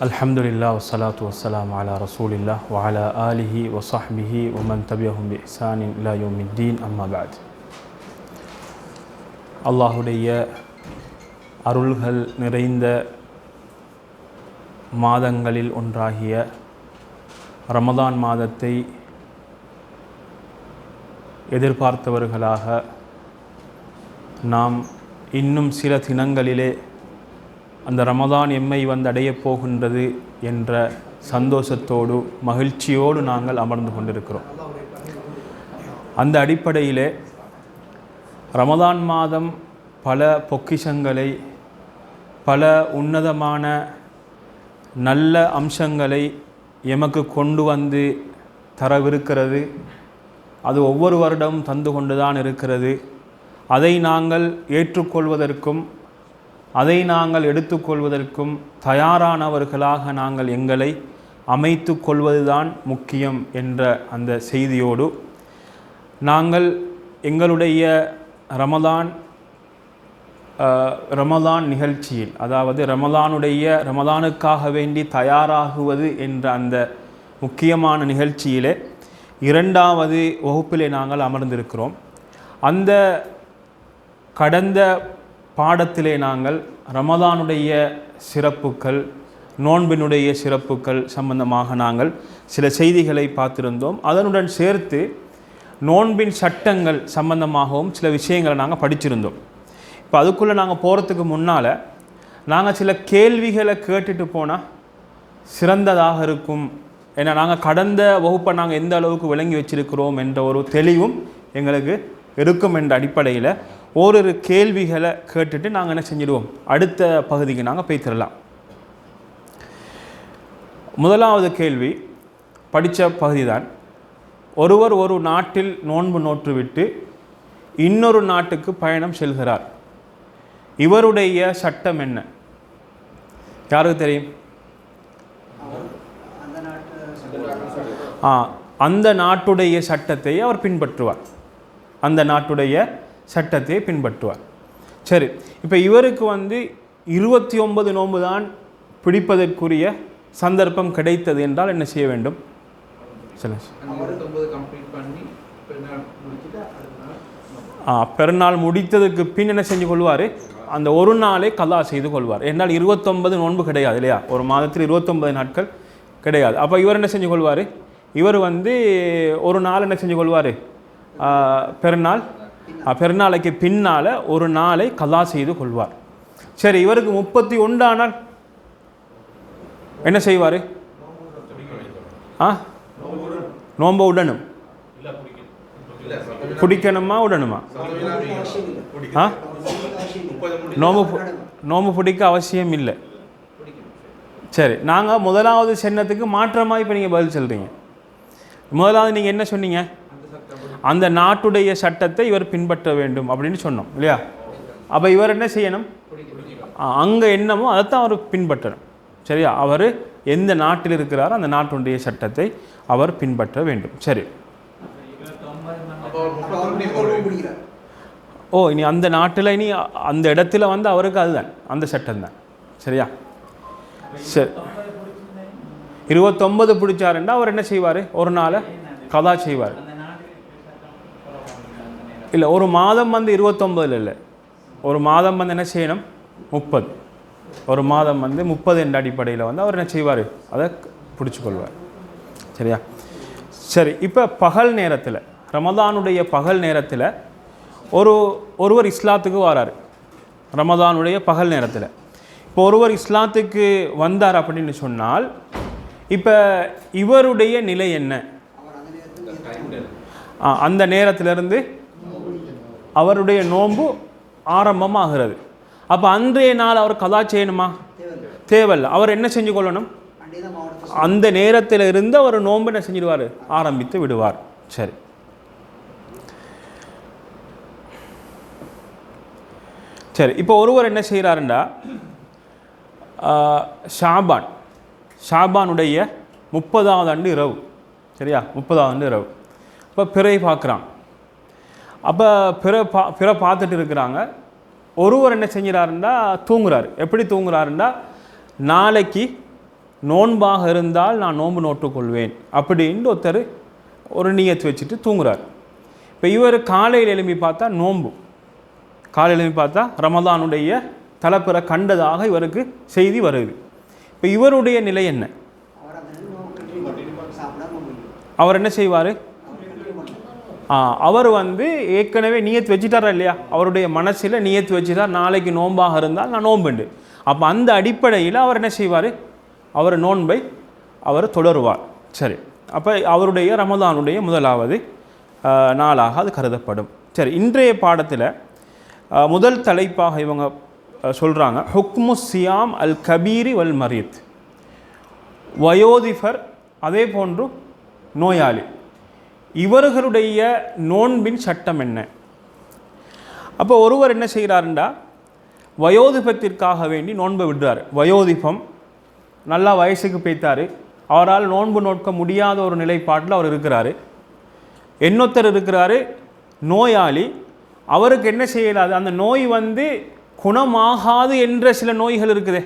அல்ஹம்துலில்லாஹ் வஸ்ஸலாத்து வஸ்ஸலாமு அலா ரசூலில்லாஹ் வ அலா ஆலிஹி வ ஸஹ்பிஹி வ மன் தபிஅஹும் பி இஹ்சானின் இலா யௌமித்தீன் அம்மா பஅத். அல்லாஹுடைய அருள்கள் நிறைந்த மாதங்களில் ஒன்றாகிய ரமதான் மாதத்தை எதிர்பார்த்தவர்களாக நாம் இன்னும் சில தினங்களிலே அந்த ரமதான் எம்மை வந்து அடையப் போகின்றது என்ற சந்தோஷத்தோடு மகிழ்ச்சியோடு நாங்கள் அமர்ந்து கொண்டிருக்கிறோம். அந்த அடிப்படையிலே ரமதான் மாதம் பல பொக்கிஷங்களை, பல உன்னதமான நல்ல அம்சங்களை எமக்கு கொண்டு வந்து தரவிருக்கிறது. அது ஒவ்வொரு வருடமும் தந்து கொண்டுதான் இருக்கிறது. அதை நாங்கள் ஏற்றுக்கொள்வதற்கும் அதை நாங்கள் எடுத்துக்கொள்வதற்கும் தயாரானவர்களாக நாங்கள் எங்களை அமைத்து கொள்வதுதான் முக்கியம் என்ற அந்த செய்தியோடு நாங்கள் எங்களுடைய ரமதான் நிகழ்ச்சியில், அதாவது ரமதானுக்காக வேண்டி தயாராகுவது என்ற அந்த முக்கியமான நிகழ்ச்சியிலே இரண்டாவது வகுப்பிலே நாங்கள் அமர்ந்திருக்கிறோம். அந்த கடந்த பாடத்திலே நாங்கள் ரமதானுடைய சிறப்புகள், நோன்பினுடைய சிறப்புகள் சம்பந்தமாக நாங்கள் சில செய்திகளை பார்த்திருந்தோம். அதனுடன் சேர்த்து நோன்பின் சட்டங்கள் சம்பந்தமாகவும் சில விஷயங்களை நாங்கள் படிச்சிருந்தோம். இப்போ அதுக்குள்ளே நாங்கள் போகிறதுக்கு முன்னால் நாங்கள் சில கேள்விகளை கேட்டுட்டு போனால் சிறந்ததாக இருக்கும். ஏன்னா நாங்கள் கடந்த வகுப்பை நாங்கள் எந்த அளவுக்கு விளங்கி வச்சிருக்கிறோம் என்ற ஒரு தெளிவும் எங்களுக்கு இருக்கும் என்ற அடிப்படையில் ஓரிரு கேள்விகளை கேட்டுட்டு நாங்கள் என்ன செஞ்சிடுவோம், அடுத்த பகுதிக்கு நாங்கள் போய்த்திடலாம். முதலாவது கேள்வி படித்த பகுதி தான். ஒருவர் ஒரு நாட்டில் நோன்பு நோற்றுவிட்டு இன்னொரு நாட்டுக்கு பயணம் செல்கிறார். இவருடைய சட்டம் என்ன? யாருக்கு தெரியும்? அந்த நாட்டுடைய சட்டத்தை அவர் பின்பற்றுவார். அந்த நாட்டுடைய சட்டத்தை பின்பற்றுவார். சரி, இப்போ இவருக்கு வந்து 29 நோன்பு தான் பிடிப்பதற்குரிய சந்தர்ப்பம் கிடைத்தது என்றால் என்ன செய்ய வேண்டும்? பெருநாள் முடித்ததுக்கு பின் என்ன செஞ்சு கொள்வார்? அந்த ஒரு நாளை கலா செய்து கொள்வார். என்றால் 29 நோன்பு கிடையாது இல்லையா? ஒரு மாதத்தில் 29 நாட்கள் கிடையாது. அப்போ இவர் என்ன செஞ்சு கொள்வார்? இவர் வந்து ஒரு நாள் என்ன செஞ்சு கொள்வார்? பெருநாளைக்கு பின்னால் ஒரு நாளை கலா செய்து கொள்வார். சரி, இவருக்கு 31 ஆனால் என்ன செய்வார்? நோன்பு உடனும் பிடிக்கணுமா உடனுமா? நோன்பு பிடிக்க அவசியம் இல்லை. சரி, நாங்கள் முதலாவது சென்னத்துக்கு மாற்றமாக இப்போ நீங்கள் பதில் சொல்கிறீங்க. முதலாவது நீங்கள் என்ன சொன்னீங்க? அந்த நாட்டுடைய சட்டத்தை இவர் பின்பற்ற வேண்டும் அப்படின்னு சொன்னோம் இல்லையா? அப்போ இவர் என்ன செய்யணும்? அங்கே என்னமோ அதைத்தான் அவர் பின்பற்றணும். சரியா? அவர் எந்த நாட்டில் இருக்கிறாரோ அந்த நாட்டுடைய சட்டத்தை அவர் பின்பற்ற வேண்டும். சரி, இனி அந்த நாட்டில் இனி அந்த இடத்துல வந்து அவருக்கு அதுதான் அந்த சட்டம் தான். சரியா? சரி, 29 பிடிச்சாருன்னா அவர் என்ன செய்வார்? ஒரு நாளை கதா செய்வார். இல்லை, ஒரு மாதம் வந்து 29 இல்லை, ஒரு மாதம் வந்து என்ன செய்யணும்? 30. ஒரு மாதம் வந்து 30 என்ற அடிப்படையில் வந்து அவர் என்ன செய்வார்? அதை பிடிச்சி கொள்வார். சரியா? சரி, இப்போ பகல் நேரத்தில், ரமதானுடைய பகல் நேரத்தில் ஒருவர் இஸ்லாத்துக்கு வராரு. ரமதானுடைய பகல் நேரத்தில் இப்போ ஒருவர் இஸ்லாத்துக்கு வந்தார் அப்படின்னு சொன்னால் இப்போ இவருடைய நிலை என்ன? அந்த நேரத்திலிருந்து அவருடைய நோன்பு ஆரம்பமாகிறது. அப்போ அன்றைய நாள் அவர் கதா செய்யணுமா? தேவையில்லை. அவர் என்ன செஞ்சு கொள்ளணும்? அந்த நேரத்தில் இருந்து அவர் நோன்பு என்ன செஞ்சிடுவார்? ஆரம்பித்து விடுவார். சரி, சரி, இப்போ ஒருவர் என்ன செய்கிறாருண்டா, ஷாபானுடைய 30வது ஆண்டு இரவு. சரியா? 30வது ஆண்டு இரவு. இப்போ பிறை பார்க்குறான். அப்போ பிற பார்த்துட்டு இருக்கிறாங்க. ஒருவர் என்ன செஞ்சிடாருண்டா தூங்குறாரு. எப்படி தூங்குறாருண்டா, நாளைக்கு நோன்பாக இருந்தால் நான் நோன்பு நோட்டுக்கொள்வேன் அப்படின்னு ஒருத்தர் ஒரு நியத்து வச்சுட்டு தூங்குறார். இப்போ இவர் காலையில் எழுப்பி பார்த்தா நோன்பு, காலையில் எழுப்பி பார்த்தா ரமலானுடைய தலைப்பிற கண்டதாக இவருக்கு செய்தி வருது. இப்போ இவருடைய நிலை என்ன? அவர் என்ன செய்வார்? அவர் ஏற்கனவே நியத்து வச்சுட்டாரா இல்லையா? அவருடைய மனசில் நியத்து வச்சுட்டார், நாளைக்கு நோன்பாக இருந்தால் நான் நோன்புண்டு. அப்போ அந்த அடிப்படையில் அவர் என்ன செய்வார்? அவர் நோன்பை அவர் தொடருவார். சரி, அப்போ அவருடைய ரமலானுடைய முதலாவது நாளாக அது கருதப்படும். சரி, இன்றைய பாடத்தில் முதல் தலைப்பாக இவங்க சொல்கிறாங்க ஹுக்மு சியாம் அல் கபீரி வல் மரீத். வயோதிபர் அதே போன்று நோயாளி இவர்களுடைய நோன்பின் சட்டம் என்ன? அப்போ ஒருவர் என்ன செய்கிறாருண்டா வயோதிபத்திற்காக வேண்டி நோன்பை விடுறார். வயோதிபம் நல்லா வயசுக்கு போய்த்தார், அவரால் நோன்பு நோக்க முடியாத ஒரு நிலைப்பாட்டில் அவர் இருக்கிறாரு. இன்னொருத்தர் இருக்கிறாரு நோயாளி, அவருக்கு என்ன செய்யலாது, அந்த நோய் குணமாகாது என்ற சில நோய்கள் இருக்குதே.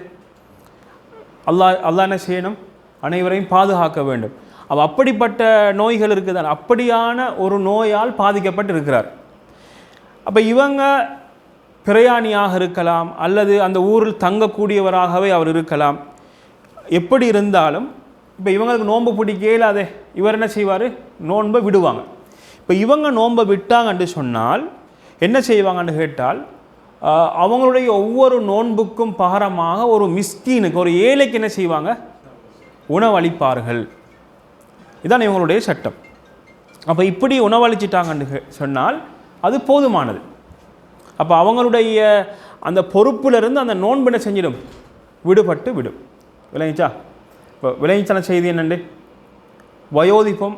அல்லாஹ் என்ன செய்யணும்? அனைவரையும் பாதுகாக்க வேண்டும். அப்படிப்பட்ட நோய்கள் இருக்குதான், அப்படியான ஒரு நோயால் பாதிக்கப்பட்டு இருக்கிறார். அப்போ இவங்க பிரயாணியாக இருக்கலாம், அல்லது அந்த ஊரில் தங்கக்கூடியவராகவே அவர் இருக்கலாம். எப்படி இருந்தாலும் இப்போ இவங்களுக்கு நோன்பு பிடிக்க இயலாதே, இவர் என்ன செய்வார்? நோன்பை விடுவாங்க. இப்போ இவங்க நோன்பை விட்டாங்கன்னு சொன்னால் என்ன செய்வாங்கன்னு கேட்டால், அவங்களுடைய ஒவ்வொரு நோன்புக்கும் பகரமாக ஒரு மிஸ்கீனுக்கு, ஒரு ஏழைக்கு என்ன செய்வாங்க? உணவளிப்பார்கள். இதுதான் இவங்களுடைய சட்டம். அப்போ இப்படி உணவளிச்சிட்டாங்கன்னு சொன்னால் அது போதுமானது. அப்போ அவங்களுடைய அந்த பொறுப்பிலிருந்து அந்த நோன்பு என்ன செஞ்சிடும்? விடுபட்டு விடும். விளங்கிச்சா? இப்போ விளங்கிச்சான செய்தி என்னண்டு? வயோதிபம்,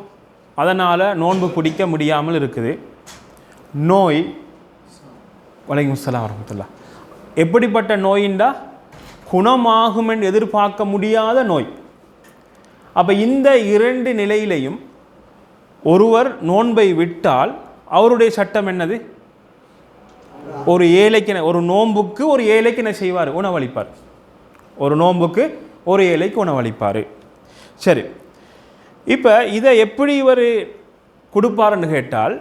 அதனால் நோன்பு பிடிக்க முடியாமல் இருக்குது. நோய், வலைக்கும் அஸ்ஸலாம் வரஹ்மத்துல்லாஹ், எப்படிப்பட்ட நோயின்டா குணமாகும் என்று எதிர்பார்க்க முடியாத நோய். அப்போ இந்த இரண்டு நிலையிலையும் ஒருவர் நோன்பை விட்டால் அவருடைய சட்டம் என்னது? ஒரு ஏழைக்கு, ஒரு நோன்புக்கு ஒரு ஏழைக்கு என்ன செய்வார்? உணவளிப்பார். ஒரு நோன்புக்கு ஒரு ஏழைக்கு உணவளிப்பார். சரி, இப்போ இதை எப்படி இவர் கொடுப்பாருன்னு கேட்டால்,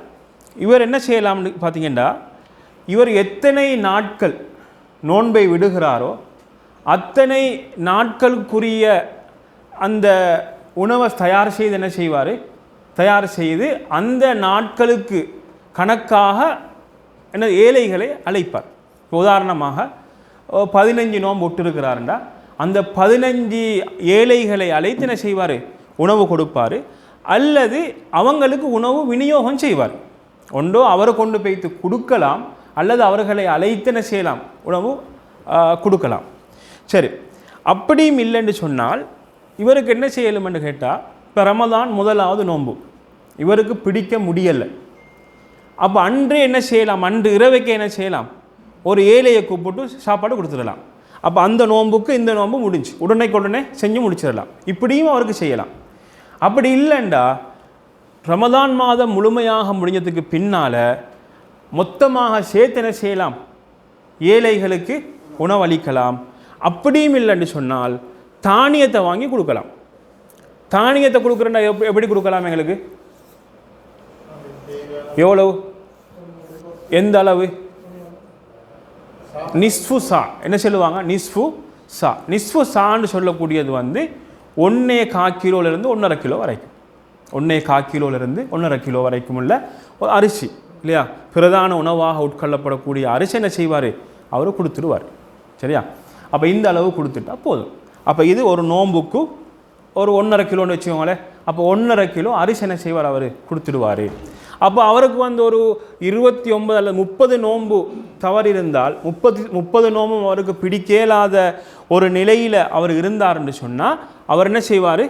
இவர் என்ன செய்யலாம்னு பார்த்தீங்கன்னா, இவர் எத்தனை நாட்கள் நோன்பை விடுகிறாரோ அத்தனை நாட்களுக்குரிய அந்த உணவை தயார் செய்து என்ன செய்வார்? தயார் செய்து அந்த நாட்களுக்கு கணக்காக என்ன ஏழைகளை அழைப்பார். உதாரணமாக 15 நோன்பு விட்டுருக்கிறாருண்டா, அந்த 15 ஏழைகளை அழைத்து என்ன செய்வார்? உணவு கொடுப்பார். அல்லது அவங்களுக்கு உணவு விநியோகம் செய்வார். ஒன்றோ அவரை கொண்டு போய்த்து கொடுக்கலாம், அல்லது அவர்களை அழைத்து என்ன செய்யலாம்? உணவு கொடுக்கலாம். சரி, அப்படியும் இல்லைன்னு சொன்னால் இவருக்கு என்ன செய்யலும்னு கேட்டால், இப்போ ரமலான் முதலாவது நோன்பு இவருக்கு பிடிக்க முடியலை. அப்போ அன்று என்ன செய்யலாம்? அன்று இரவைக்கு என்ன செய்யலாம்? ஒரு ஏழையை கூப்பிட்டு சாப்பாடு கொடுத்துடலாம். அப்போ அந்த நோன்புக்கு இந்த நோன்பு முடிஞ்சு உடனே செஞ்சு முடிச்சிடலாம். இப்படியும் அவருக்கு செய்யலாம். அப்படி இல்லைண்டா ரமலான் மாதம் முழுமையாக முடிஞ்சதுக்கு பின்னால் மொத்தமாக சேர்த்து என்ன செய்யலாம்? ஏழைகளுக்கு உணவளிக்கலாம். அப்படியும் இல்லைன்னு சொன்னால் தானியத்தை வாங்கி கொடுக்கலாம். தானியத்தை கொடுக்குறேன்னா எப்படி கொடுக்கலாம்? எங்களுக்கு எவ்வளவு, எந்த அளவு? நிஸ்ஃபு சா என்ன சொல்லுவாங்க? நிஸ்ஃபு சா. நிஸ்ஃபு சான்னு சொல்லக்கூடியது 1.25 கிலோலேருந்து 1.5 கிலோ வரைக்கும், 1.25 கிலோலேருந்து 1.5 கிலோ வரைக்கும் உள்ள ஒரு அரிசி இல்லையா, பிரதான உணவாக உட்கொள்ளப்படக்கூடிய அரிசி என்ன செய்வார்? அவர் கொடுத்துடுவார். சரியா? அப்போ இந்த அளவு கொடுத்துட்டா போதும். அப்போ இது ஒரு நோம்புக்கு ஒரு 1.5 கிலோன்னு வச்சுக்கோங்களேன். அப்போ 1.5 கிலோ அரிசி என்ன செய்வார்? அவர் கொடுத்துடுவார். அப்போ அவருக்கு ஒரு 29 அல்லது 30 நோன்பு தவறிருந்தால் 30 நோம்பும் அவருக்கு பிடிக்கலாத ஒரு நிலையில் அவர் இருந்தார்னு சொன்னால் அவர் என்ன செய்வார்?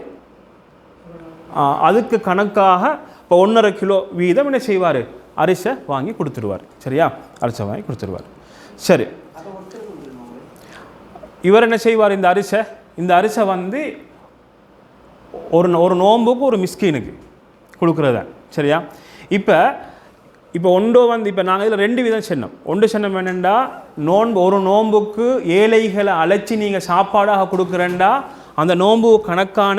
அதுக்கு கணக்காக இப்போ 1.5 கிலோ வீதம் என்ன செய்வார்? அரிசை வாங்கி கொடுத்துடுவார். சரியா? அரிசை வாங்கி கொடுத்துடுவார். சரி, இவர் என்ன செய்வார்? இந்த அரிசை ஒரு நோம்புக்கு ஒரு மிஸ்கீனுக்கு கொடுக்குறதா. சரியா? இப்போ ஒன்றோ இப்போ நாங்கள் இதில் 2 விதம் சொன்னோம். ஒன்று சொன்னோம் என்னென்னா, ஒரு நோன்புக்கு ஏழைகளை அழைச்சி நீங்கள் சாப்பாடாக கொடுக்குறேன்டா அந்த நோன்பு கணக்கான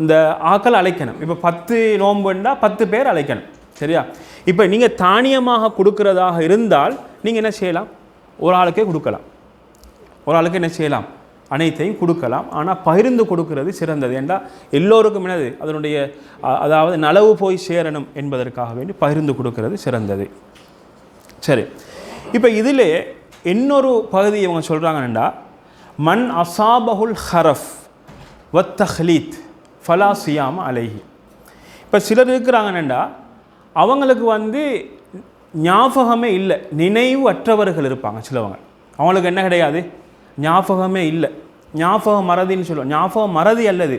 இந்த ஆக்கள் அழைக்கணும். இப்போ 10 நோன்புண்டா 10 பேர் அழைக்கணும். சரியா? இப்போ நீங்கள் தானியமாக கொடுக்கிறதாக இருந்தால் நீங்கள் என்ன செய்யலாம்? ஒரு ஆளுக்கே கொடுக்கலாம். ஒரு ஆளுக்கு என்ன செய்யலாம்? அனைத்தையும் கொடுக்கலாம். ஆனால் பகிர்ந்து கொடுக்கிறது சிறந்தது. ஏண்டா எல்லோருக்கும் என்னது அதனுடைய அதாவது நலவு போய் சேரணும் என்பதற்காக வேண்டி பகிர்ந்து கொடுக்கிறது சிறந்தது. சரி, இப்போ இதில் இன்னொரு பகுதி இவங்க சொல்கிறாங்கண்டா மன் அசாபஹுல் ஹரஃப் வத்தஹ்லீத் ஃபலா சியாம அலைஹி. இப்போ சிலர் இருக்கிறாங்கன்னண்டா அவங்களுக்கு ஞாபகமே இல்லை, நினைவு அற்றவர்கள் இருப்பாங்க சிலவங்க. அவங்களுக்கு என்ன கிடையாது? ஞாபகமே இல்லை. ஞாபகம் மறதின்னு சொல்லுவோம். ஞாபகம் மறதி அல்லது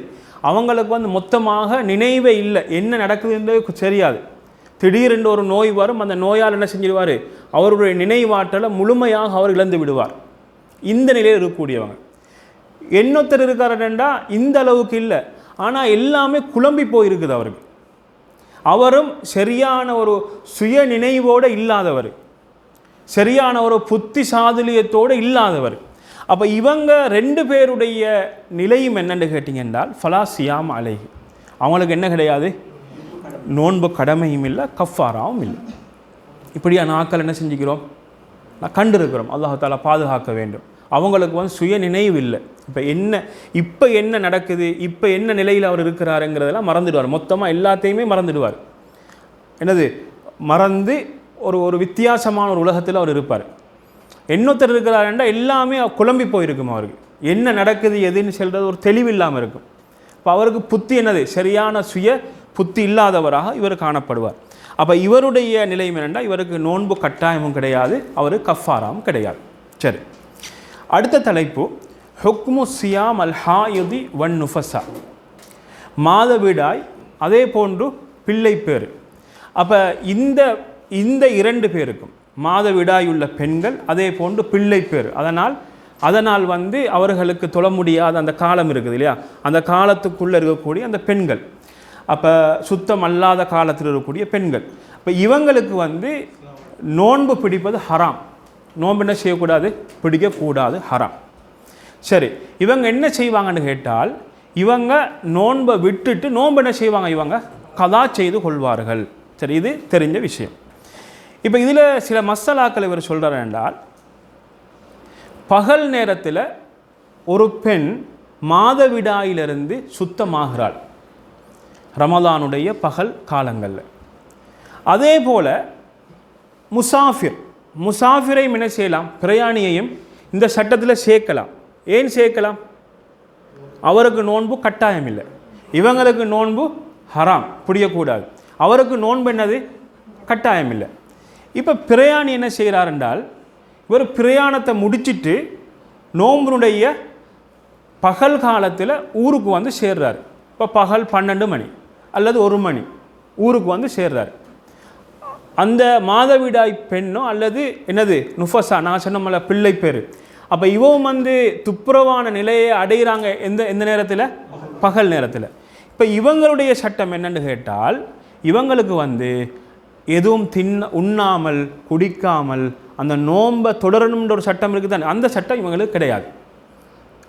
அவங்களுக்கு மொத்தமாக நினைவே இல்லை, என்ன நடக்குதுன்றது தெரியாது. திடீரென்று ஒரு நோய் வரும், அந்த நோயால் என்ன செஞ்சிடுவார்? அவருடைய நினைவாற்றலை முழுமையாக அவர் இழந்து விடுவார். இந்த நிலையில் இருக்கக்கூடியவங்க. இன்னொருத்தர் இருக்காருன்னா இந்த அளவுக்கு இல்லை, ஆனால் எல்லாமே குழம்பி போயிருக்குது அவருக்கு. அவரும் சரியான ஒரு சுய நினைவோடு இல்லாதவர், சரியான ஒரு புத்தி சாதுரியத்தோடு இல்லாதவர். அப்போ இவங்க 2 பேருடைய நிலையும் என்னென்னு கேட்டிங்கன்றால் ஃபலா சியாம் அலைஹி. அவங்களுக்கு என்ன கிடையாது? நோன்பு கடமையும் இல்லை, கஃபாராவும் இல்லை. இப்படியா நாக்கள் என்ன செஞ்சுக்கிறோம்? நான் கண்டிருக்கிறோம். அல்லாஹ் தஆலா பாதுகாக்க வேண்டும். அவங்களுக்கு சுய நினைவு இல்லை. இப்போ என்ன நடக்குது, இப்போ என்ன நிலையில் அவர் இருக்கிறாருங்கிறதெல்லாம் மறந்துடுவார். மொத்தமாக எல்லாத்தையுமே மறந்துடுவார். என்னது மறந்து ஒரு வித்தியாசமான ஒரு உலகத்தில் அவர் இருப்பார். இன்னொருத்தர் இருக்கிறாருன்னா எல்லாமே குழம்பி போயிருக்கும். அவருக்கு என்ன நடக்குது எதுன்னு சொல்கிறது ஒரு தெளிவில்லாமல் இருக்கும். இப்போ அவருக்கு புத்தி என்னது சரியான சுய புத்தி இல்லாதவராக இவர் காணப்படுவார். அப்போ இவருடைய நிலைமை என்னென்னா இவருக்கு நோன்பு கட்டாயமும் கிடையாது, அவருக்கு கஃபாராவும் கிடையாது. சரி, அடுத்த தலைப்பு ஹுக்மு சியாம் அல் ஹாயுதி வன் நுஃபஸா. மாதவிடாய் அதே போன்று பிள்ளை பேர். அப்போ இந்த 2 பேருக்கும் மாதவிடாயுள்ள பெண்கள் அதே போன்று பிள்ளை பேர், அதனால் அவர்களுக்கு தொழ முடியாத அந்த காலம் இருக்குது இல்லையா, அந்த காலத்துக்குள்ளே இருக்கக்கூடிய அந்த பெண்கள், அப்போ சுத்தம் அல்லாத காலத்தில் இருக்கக்கூடிய பெண்கள், இப்போ இவங்களுக்கு நோன்பு பிடிப்பது ஹராம். நோன்பு என்ன செய்யக்கூடாது? பிடிக்கக்கூடாது, ஹராம். சரி, இவங்க என்ன செய்வாங்கன்னு கேட்டால் இவங்க நோன்பை விட்டுட்டு நோன்பு என்ன செய்வாங்க? இவங்க கதா செய்து கொள்வார்கள். சரி, இது தெரிஞ்ச விஷயம். இப்போ இதில் சில மசாலாக்கள் இவர் சொல்கிறார் என்றால், பகல் நேரத்தில் ஒரு பெண் மாதவிடாயிலிருந்து சுத்தமாகிறாள் ரமலானுடைய பகல் காலங்களில். அதே போல் முசாஃபிரையும் என்ன செய்யலாம்? பிரயாணியையும் இந்த சட்டத்தில் சேர்க்கலாம். ஏன் சேர்க்கலாம்? அவருக்கு நோன்பு கட்டாயம் இல்லை, இவங்களுக்கு நோன்பு ஹராம், பிடிக்கக்கூடாது. அவருக்கு நோன்பு என்னது? கட்டாயம் இல்லை. இப்போ பிரயாணி என்ன செய்கிறார் என்றால் இவர் பிரயாணத்தை முடிச்சுட்டு நோம்பினுடைய பகல் காலத்தில் ஊருக்கு சேர்றார். இப்போ பகல் 12 மணி அல்லது 1 மணி ஊருக்கு சேர்றார். அந்த மாதவிடாய் பெண்ணோ அல்லது என்னது நுஃபஸா, நான் சொன்னோம்ல பிள்ளை பேர், அப்போ இவன் துப்புரவான நிலையை அடைகிறாங்க எந்த நேரத்தில்? பகல் நேரத்தில். இப்போ இவங்களுடைய சட்டம் என்னென்னு கேட்டால் இவங்களுக்கு எதுவும் உண்ணாமல் குடிக்காமல் அந்த நோன்பை தொடரணுன்ற ஒரு சட்டம் இருக்குது தானே, அந்த சட்டம் இவங்களுக்கு கிடையாது.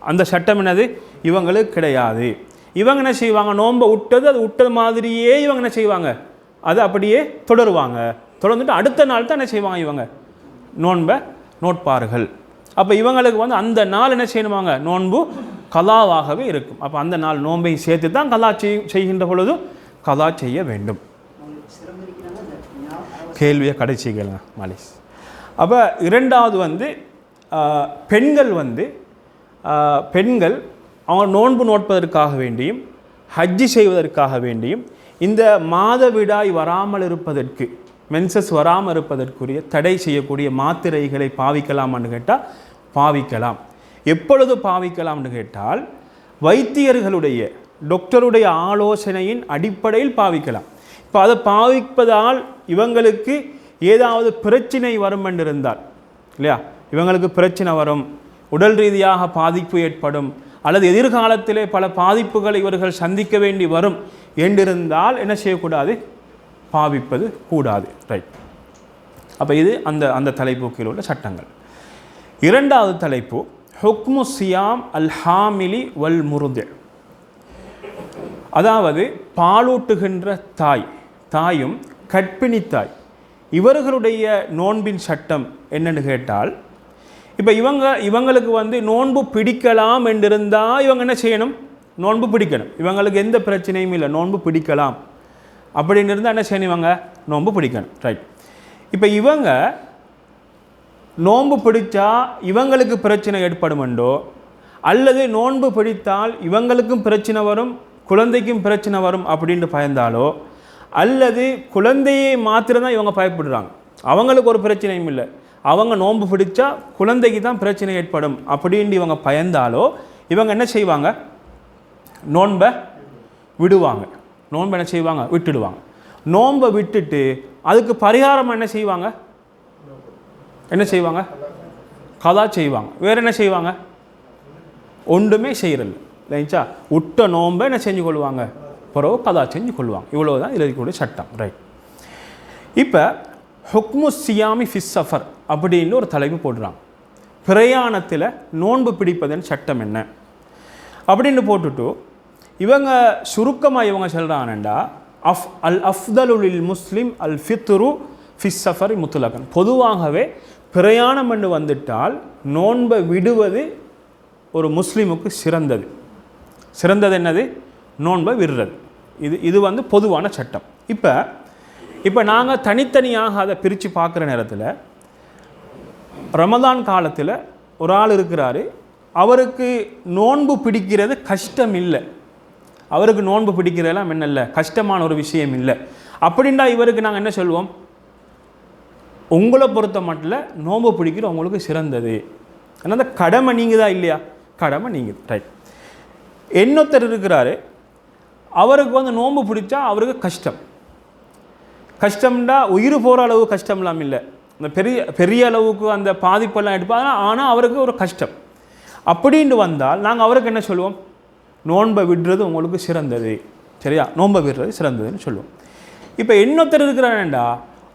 அந்த சட்டம் என்னது? இவங்களுக்கு கிடையாது. இவங்க என்ன செய்வாங்க? நோன்பை விட்டது மாதிரியே இவங்க என்ன செய்வாங்க? அது அப்படியே தொடருவாங்க. தொடர்ந்துட்டு அடுத்த நாள் தான் என்ன செய்வாங்க? இவங்க நோன்பை நோட்பார்கள். அப்போ இவங்களுக்கு அந்த நாள் என்ன செய்யணுமாங்க? நோன்பு கலாவாகவே இருக்கும். அப்போ அந்த நாள் நோன்பை சேர்த்து தான் கலா செய்கின்ற பொழுது கலா செய்ய வேண்டும். கேள்வியை கடைசி கேளுங்க மாலிஸ். அப்போ இரண்டாவது பெண்கள் அவங்க நோன்பு நோட்பதற்காக வேண்டியும் ஹஜ்ஜி செய்வதற்காக வேண்டியும் இந்த மாதவிடாய் வராமல் இருப்பதற்கு, மென்சஸ் வராமல் இருப்பதற்குரிய தடை செய்யக்கூடிய மாத்திரைகளை பாவிக்கலாமான்னு கேட்டால் பாவிக்கலாம். எப்பொழுது பாவிக்கலாம்னு கேட்டால் வைத்தியர்களுடைய டாக்டருடைய ஆலோசனையின் அடிப்படையில் பாவிக்கலாம். இப்போ அதை பாவிப்பதால் இவங்களுக்கு ஏதாவது பிரச்சனை வரும் என்றிருந்தால் இல்லையா, இவங்களுக்கு பிரச்சனை வரும், உடல் ரீதியாக பாதிப்பு ஏற்படும், அல்லது எதிர்காலத்திலே பல பாதிப்புகளை இவர்கள் சந்திக்க வேண்டி வரும் என்றிருந்தால் என்ன செய்யக்கூடாது? பாவிப்பது கூடாது. ரைட். அப்போ இது அந்த தலைப்பு கீழ் உள்ள சட்டங்கள். இரண்டாவது தலைப்பு ஹுக்மு சியாம் அல் ஹாமிலி வல் முருதி, அதாவது பாலூட்டுகின்ற தாயும் கற்பிணி தாய் இவர்களுடைய நோன்பின் சட்டம் என்னன்னு கேட்டால், இப்போ இவங்களுக்கு வந்து நோன்பு பிடிக்கலாம் என்றிருந்தால் இவங்க என்ன செய்யணும்? நோன்பு பிடிக்கணும். இவங்களுக்கு எந்த பிரச்சனையும் இல்லை, நோன்பு பிடிக்கலாம் அப்படின்னு இருந்தால் என்ன செய்யணும்? இவங்க நோன்பு பிடிக்கணும். ரைட். இப்போ இவங்க நோன்பு பிடிச்சா இவங்களுக்கு பிரச்சனை ஏற்படுமெண்டோ, அல்லது நோன்பு பிடித்தால் இவங்களுக்கும் பிரச்சனை வரும், குழந்தைக்கும் பிரச்சனை வரும் அப்படின்ட்டு பயந்தாலோ, அல்லது குழந்தையை மாத்திரம்தான் இவங்க பயப்படுறாங்க, அவங்களுக்கு ஒரு பிரச்சனையும் இல்லை, அவங்க நோன்பு பிடிச்சா குழந்தைக்கு தான் பிரச்சனை ஏற்படும் அப்படின்ட்டு இவங்க பயந்தாலோ, இவங்க என்ன செய்வாங்க? நோன்பை விடுவாங்க. நோன்பை என்ன செய்வாங்க? விட்டுடுவாங்க. நோன்பை விட்டுட்டு அதுக்கு பரிகாரம் என்ன செய்வாங்க? என்ன செய்வாங்க? கதா செய்வாங்க. வேறு என்ன செய்வாங்க? ஒன்றுமே செய்யறதில்லை இல்லைங்களா? விட்ட நோன்பை என்ன செஞ்சு கொள்வாங்க? பிறகு கதா செஞ்சு கொள்வாங்க. இவ்வளோ தான் இதில் இருக்கக்கூடிய சட்டம். ரைட். இப்போ ஹுக்மு சியாமி ஃபிஸ் சஃபர் அப்படின்னு ஒரு தலைப்பு போடுறாங்க. பிரயாணத்தில் நோன்பு பிடிப்பதன் சட்டம் என்ன அப்படின்னு போட்டுட்டு இவங்க சுருக்கமாக இவங்க சொல்கிறாங்கண்டா, அல் அஃப்தலுல் முஸ்லிம் அல் ஃபித்ரு ஃபிஸ் சஃபர் முத்துலகன். பொதுவாகவே பிரயாணம் என்று வந்துட்டால் நோன்பை விடுவது ஒரு முஸ்லீமுக்கு சிறந்தது. சிறந்தது என்னது? நோன்பை விடுறது. இது வந்து பொதுவான சட்டம். இப்போ நாங்கள் தனித்தனியாக அதை பிரித்து பார்க்குற நேரத்தில், ரமதான் காலத்தில் ஒரு ஆள் இருக்கிறாரு, அவருக்கு நோன்பு பிடிக்கிறது கஷ்டம் இல்லை, அவருக்கு நோன்பு பிடிக்கிறதெல்லாம் என்ன இல்லை, கஷ்டமான ஒரு விஷயம் இல்லை அப்படின்டா இவருக்கு நாங்கள் என்ன சொல்லுவோம்? உங்களை பொறுத்த மட்டும் நோன்பு பிடிக்கிற உங்களுக்கு சிறந்தது. ஆனால் அந்த கடமை நீங்கள் தான் இல்லையா? கடமை நீங்கள். ரைட். இன்னொருத்தர் இருக்கிறாரு, அவருக்கு வந்து நோன்பு பிடிச்சா அவருக்கு கஷ்டம்டா உயிர் போகிற அளவு கஷ்டம் இல்லாமல் இல்லை, இந்த பெரிய அளவுக்கு அந்த பாதிப்பெல்லாம் எடுப்பாங்க, ஆனால் அவருக்கு ஒரு கஷ்டம் அப்படின்ட்டு வந்தால் நாங்கள் அவருக்கு என்ன சொல்லுவோம்? நோன்பை விடுறது உங்களுக்கு சிறந்தது. சரியா? நோன்பை விடுறது சிறந்ததுன்னு சொல்லுவோம். இப்போ இன்னொருத்தர் இருக்கிறாருண்டா,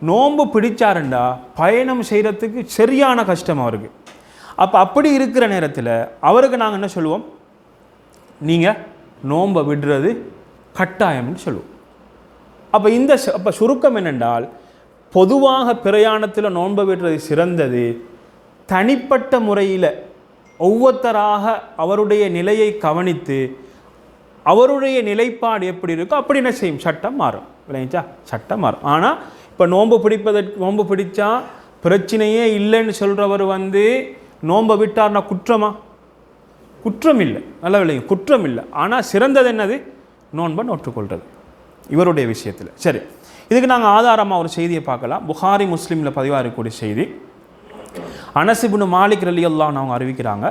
நோன்பு பிடிச்சாருண்டா பயணம் செய்கிறதுக்கு சரியான கஷ்டம் அவருக்கு. அப்படி இருக்கிற நேரத்தில் அவருக்கு நாங்கள் என்ன சொல்லுவோம்? நீங்கள் நோன்பை விடுறது கட்டாயம்னு சொல்லுவோம். அப்போ சுருக்கம் என்னென்றால், பொதுவாக பிரயாணத்தில் நோன்பை விடுறது சிறந்தது. தனிப்பட்ட முறையில் ஒவ்வொருத்தராக அவருடைய நிலையை கவனித்து அவருடைய நிலைப்பாடு எப்படி இருக்கோ அப்படி என்ன செய்யும்? சட்டம் மாறும். இல்லைங்களா? சட்டம் மாறும். ஆனால் இப்போ நோன்பு பிடிச்சா பிரச்சனையே இல்லைன்னு சொல்கிறவர் வந்து நோன்பை விட்டார்னா குற்றமா? குற்றம் இல்லை. நல்ல விளையும், குற்றம் இல்லை. ஆனால் சிறந்தது என்னது? நோன்பை நோற்றுக்கொள்வது இவருடைய விஷயத்தில். சரி, இதுக்கு நாங்கள் ஆதாரமாக ஒரு செய்தியை பார்க்கலாம். புகாரி முஸ்லீமில் பதிவாக இருக்கக்கூடிய செய்தி. அனஸ் இப்னு மாலிக் ரலியல்லாஹு அன்ஹு அவங்க அறிவிக்கிறாங்க,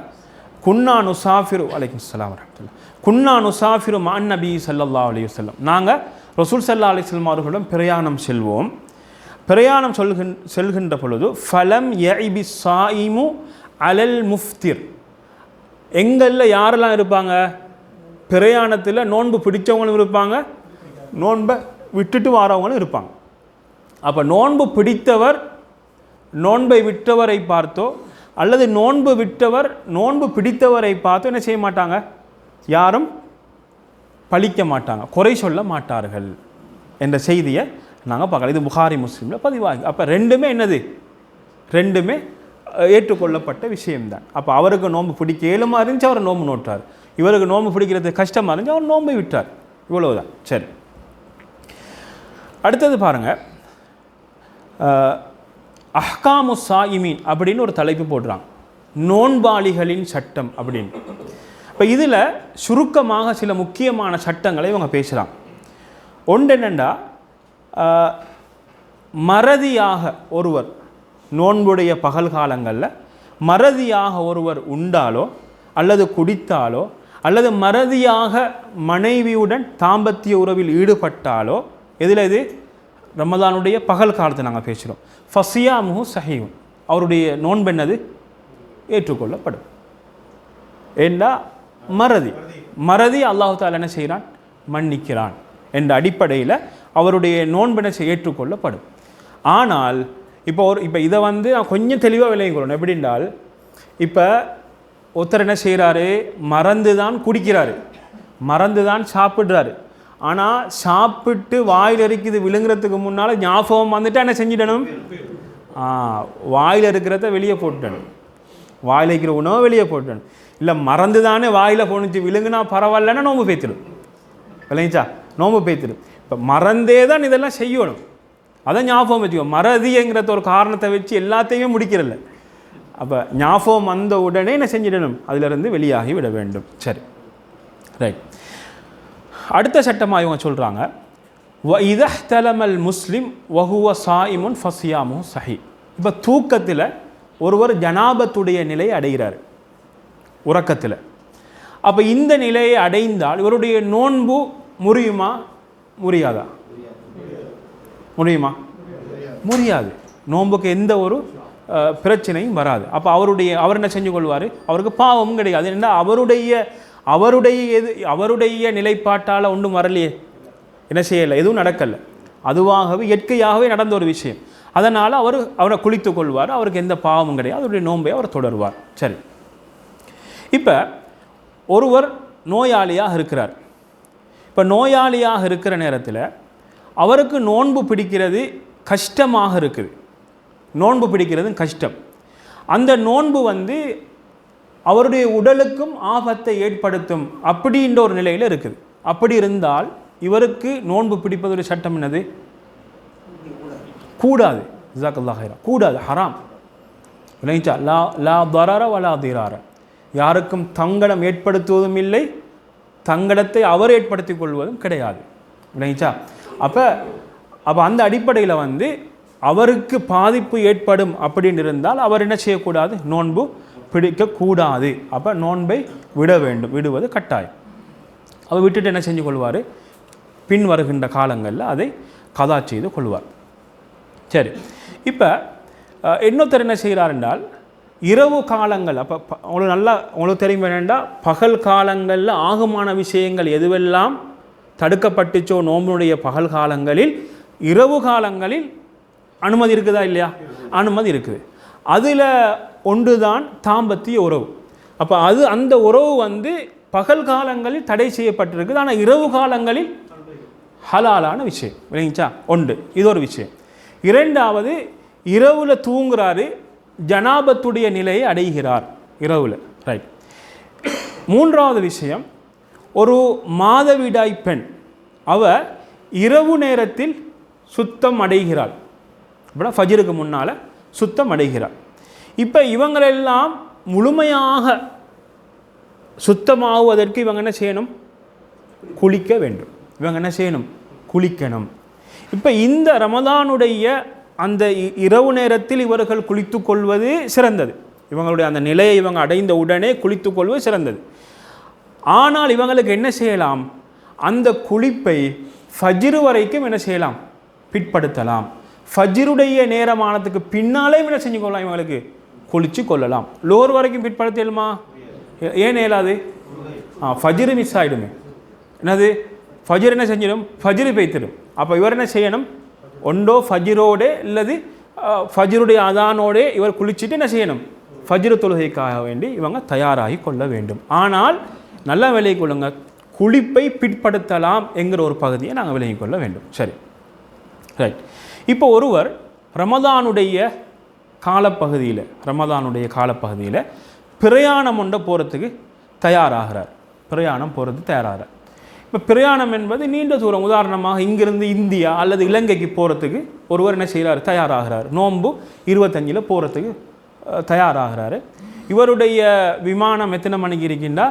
குன்னா நுசாஃபிரு அலைக்கும் ஸலாம் வரஹ்மத்துல்லாஹ் குன்னா நுசாஃபிரு மஅன் நபி ஸல்லல்லாஹு அலைஹி வஸல்லம். நாங்கள் ரசூல் ஸல்லல்லாஹு அலைஹி வஸல்லம் அவர்களிடம் பிரயாணம் செல்வோம். பிரயாணம் செல்கின்ற பொழுது ஃபலம் யஇபி ஸாயிமு அலல் முஃப்திர். எங்களில் யாரெல்லாம் இருப்பாங்க? பிரயாணத்தில் நோன்பு பிடிச்சவங்களும் இருப்பாங்க, நோன்பை விட்டுட்டு வாரவங்களும் இருப்பாங்க. அப்போ நோன்பு பிடித்தவர் நோன்பை விட்டவரை பார்த்தோ, அல்லது நோன்பு விட்டவர் நோன்பு பிடித்தவரை பார்த்தோ என்ன செய்ய மாட்டாங்க? யாரும் பழிக்க மாட்டாங்க, குறை சொல்ல மாட்டார்கள் என்ற செய்தியை நாங்கள் பார்க்கலாம். இது புகாரி முஸ்லீமில் பதிவாகி. அப்போ ரெண்டுமே என்னது? ரெண்டுமே ஏற்றுக்கொள்ளப்பட்ட விஷயம்தான். அப்போ அவருக்கு நோன்பு பிடிக்க இயலுமா இருந்துச்சு, அவர் நோன்பு நோட்டார். இவருக்கு நோன்பு பிடிக்கிறது கஷ்டமாக இருந்துச்சு, அவர் நோன்பை விட்டார். இவ்வளவுதான். சரி, அடுத்தது பாருங்கள். அஹ்காமு சாயிமீன் அப்படின்னு ஒரு தலைப்பு போடுறாங்க, நோன்பாளிகளின் சட்டம் அப்படின்னு. இப்போ இதில் சுருக்கமாக சில முக்கியமான சட்டங்களை இவங்க பேசுகிறாங்க. ஒன்று என்னென்னா, மறதியாக ஒருவர் நோன்புடைய பகல் காலங்களில் மறதியாக ஒருவர் உண்டாலோ அல்லது குடித்தாலோ அல்லது மறதியாக மனைவியுடன் தாம்பத்திய உறவில் ஈடுபட்டாலோ, எதில் இது? ரமதானுடைய பகல் காலத்தை நாங்கள் பேசுகிறோம். ஃபசியாமுஹு சஹீஹுன், அவருடைய நோன்பு என்னது? ஏற்றுக்கொள்ளப்படும். ஏண்டா மறதி அல்லாஹு தஆலா என்ன செய்கிறான்? மன்னிக்கிறான் என்ற அடிப்படையில் அவருடைய நோன்பு என்ன ஏற்றுக்கொள்ளப்படும். ஆனால் இப்போ இதை வந்து நான் கொஞ்சம் தெளிவாக விளங்கிக் கொள்ளணும். எப்படின்றால், இப்போ ஒருத்தர் என்ன செய்கிறாரு, மறந்து தான் குடிக்கிறாரு, மறந்து தான் சாப்பிட்றாரு. ஆனால் சாப்பிட்டு வாயில் இருக்குது விழுங்குறதுக்கு முன்னால் ஞாபகம் வந்துட்டு என்ன செஞ்சிடணும், வாயில் இருக்கிறத வெளியே போட்டுடணும், வாயில் இருக்கிற உணவை வெளியே போட்டுடணும். இல்லை மறந்து தானே வாயில் போணுச்சு விழுங்குனா பரவாயில்லன்னா நோம்பு பேய்த்திடும், இல்லைங்கச்சா, நோம்பு பேய்த்திடும். இப்போ மறந்தே தான் இதெல்லாம் செய்யணும், அதை ஞாபகம் வச்சுக்கோ. மறதிங்கிறத ஒரு காரணத்தை வச்சு எல்லாத்தையுமே முடிக்கிறல்ல. அப்போ ஞாபகம் வந்த உடனே என்ன செஞ்சிடணும், அதிலிருந்து வெளியாகி விட வேண்டும். சரி, ரைட். அடுத்த சட்டமாக இவங்க சொல்கிறாங்க, இதஹ்தலமல் முஸ்லிம் வஹுவ சாயிமுன் ஃபஸியாமு சஹி. இப்போ தூக்கத்தில் ஒருவர் ஜனாபத்துடைய நிலையை அடைகிறார், உறக்கத்தில். அப்போ இந்த நிலையை அடைந்தால் இவருடைய நோன்பு முறியுமா முறியாதா? முடியுமா? முடியாது. நோன்புக்கு எந்த ஒரு பிரச்சனையும் வராது. அப்போ அவர் என்ன செஞ்சு கொள்வார், அவருக்கு பாவமும் கிடையாது. ஏன்னா அவருடைய நிலைப்பாட்டால் ஒன்றும் வரலையே, என்ன செய்யலை, எதுவும் நடக்கலை, அதுவாகவே இயற்கையாகவே நடந்த ஒரு விஷயம். அதனால் அவரை குளித்து கொள்வார், அவருக்கு எந்த பாவமும் கிடையாது, அவருடைய நோன்பை அவர் தொடருவார். சரி, இப்போ ஒருவர் நோயாளியாக இருக்கிறார். இப்போ நோயாளியாக இருக்கிற நேரத்தில் அவருக்கு நோன்பு பிடிக்கிறது கஷ்டமாக இருக்குது, நோன்பு பிடிக்கிறது கஷ்டம். அந்த நோன்பு அவருடைய உடலுக்கும் ஆபத்தை ஏற்படுத்தும் அப்படின்ற ஒரு நிலையில் இருக்குது. அப்படி இருந்தால் இவருக்கு நோன்பு பிடிப்பதோட சட்டம் என்னது? கூடாது. ஜஸாக்கல்லாஹு ஹைரா, கூடாது, ஹராம். விளைச்சா லா தரர வலா திரார, யாருக்கும் தங்கடம் ஏற்படுத்துவதும் இல்லை, தங்கடத்தை அவர் ஏற்படுத்திக் கொள்வதும் கிடையாது. விளைச்சா அப்போ அந்த அடிப்படையில் அவருக்கு பாதிப்பு ஏற்படும் அப்படின்னு இருந்தால் அவர் என்ன செய்யக்கூடாது, நோன்பு பிடிக்கக்கூடாது. அப்போ நோன்பை விட வேண்டும், விடுவது கட்டாயம். அவர் விட்டுட்டு என்ன செஞ்சு கொள்வார், பின் வருகின்ற காலங்களில் அதை கதா செய்து கொள்வார். சரி, இப்போ இன்னொருத்தர் என்ன செய்கிறார் என்றால், இரவு காலங்கள், அப்போ உங்களுக்கு தெரியும் வேண்டாம், பகல் காலங்களில் ஆகுமான விஷயங்கள் எதுவெல்லாம் தடுக்கப்பட்டுச்சோ நோம்பினுடைய பகல் காலங்களில், இரவு காலங்களில் அனுமதி இருக்குதா இல்லையா? அனுமதி இருக்குது. அதில் ஒன்று தான் தாம்பத்திய உறவு. அப்போ அந்த உறவு பகல் காலங்களில் தடை செய்யப்பட்டிருக்குது, ஆனால் இரவு காலங்களில் ஹலாலான விஷயம். இல்லைங்களா? ஒன்று, இது ஒரு விஷயம். இரண்டாவது, இரவில் தூங்குறாரு, ஜனாபத்துடைய நிலையை அடைகிறார் இரவில். ரைட். மூன்றாவது விஷயம், ஒரு மாதவிடாய் பெண், அவள் இரவு நேரத்தில் சுத்தம் அடைகிறாள், அப்படின்னா ஃபஜ்ருக்கு முன்னால் சுத்தம் அடைகிறாள். இப்போ இவங்களெல்லாம் முழுமையாக சுத்தமாகுவதற்கு இவங்க என்ன செய்யணும், குளிக்க வேண்டும். இவங்க என்ன செய்யணும், குளிக்கணும். இப்போ இந்த ரமதானுடைய அந்த இரவு நேரத்தில் இவர்கள் குளித்து கொள்வது சிறந்தது. இவங்களுடைய அந்த நிலையை இவங்க அடைந்த உடனே குளித்து கொள்வது சிறந்தது. ஆனால் இவங்களுக்கு என்ன செய்யலாம், அந்த குளிப்பை ஃபஜ்ரு வரைக்கும் என்ன செய்யலாம், பிற்படுத்தலாம். ஃபஜ்ருடைய நேரமானதுக்கு பின்னாலே என்ன செஞ்சு கொள்ளலாம், இவங்களுக்கு குளித்து கொள்ளலாம். லோர் வரைக்கும் பிற்படுத்தலுமா? ஏன் இயலாது? ஃபஜ்ரு மிஸ் ஆகிடுமே. என்னது, ஃபஜ்ர் என்ன செஞ்சிடும், ஃபஜ்ரு பெய்த்திடும். அப்போ இவர் என்ன செய்யணும், ஒன்றோ ஃபஜ்ரோட இல்லது ஃபஜ்ருடைய அதானோடே இவர் குளிச்சுட்டு என்ன செய்யணும், ஃபஜ்ரு தொழுகைக்காக வேண்டி இவங்க தயாராகி கொள்ள வேண்டும். ஆனால் நல்லா விலகி கொள்ளுங்க, குளிப்பை பிற்படுத்தலாம் என்கிற ஒரு பகுதியை நாங்கள் விலகி கொள்ள வேண்டும். சரி, ரைட். இப்போ ஒருவர் ரமதானுடைய காலப்பகுதியில் பிரயாணம் ஒன்றை போகிறதுக்கு தயாராகிறார். இப்போ பிரயாணம் என்பது நீண்ட தூரம். உதாரணமாக இங்கிருந்து இந்தியா அல்லது இலங்கைக்கு போகிறதுக்கு ஒருவர் என்ன செய்கிறார், தயாராகிறார். நோன்பு 25 போகிறதுக்கு தயாராகிறாரு. இவருடைய விமானம் எத்தனை மணிக்கு இருக்கின்றா,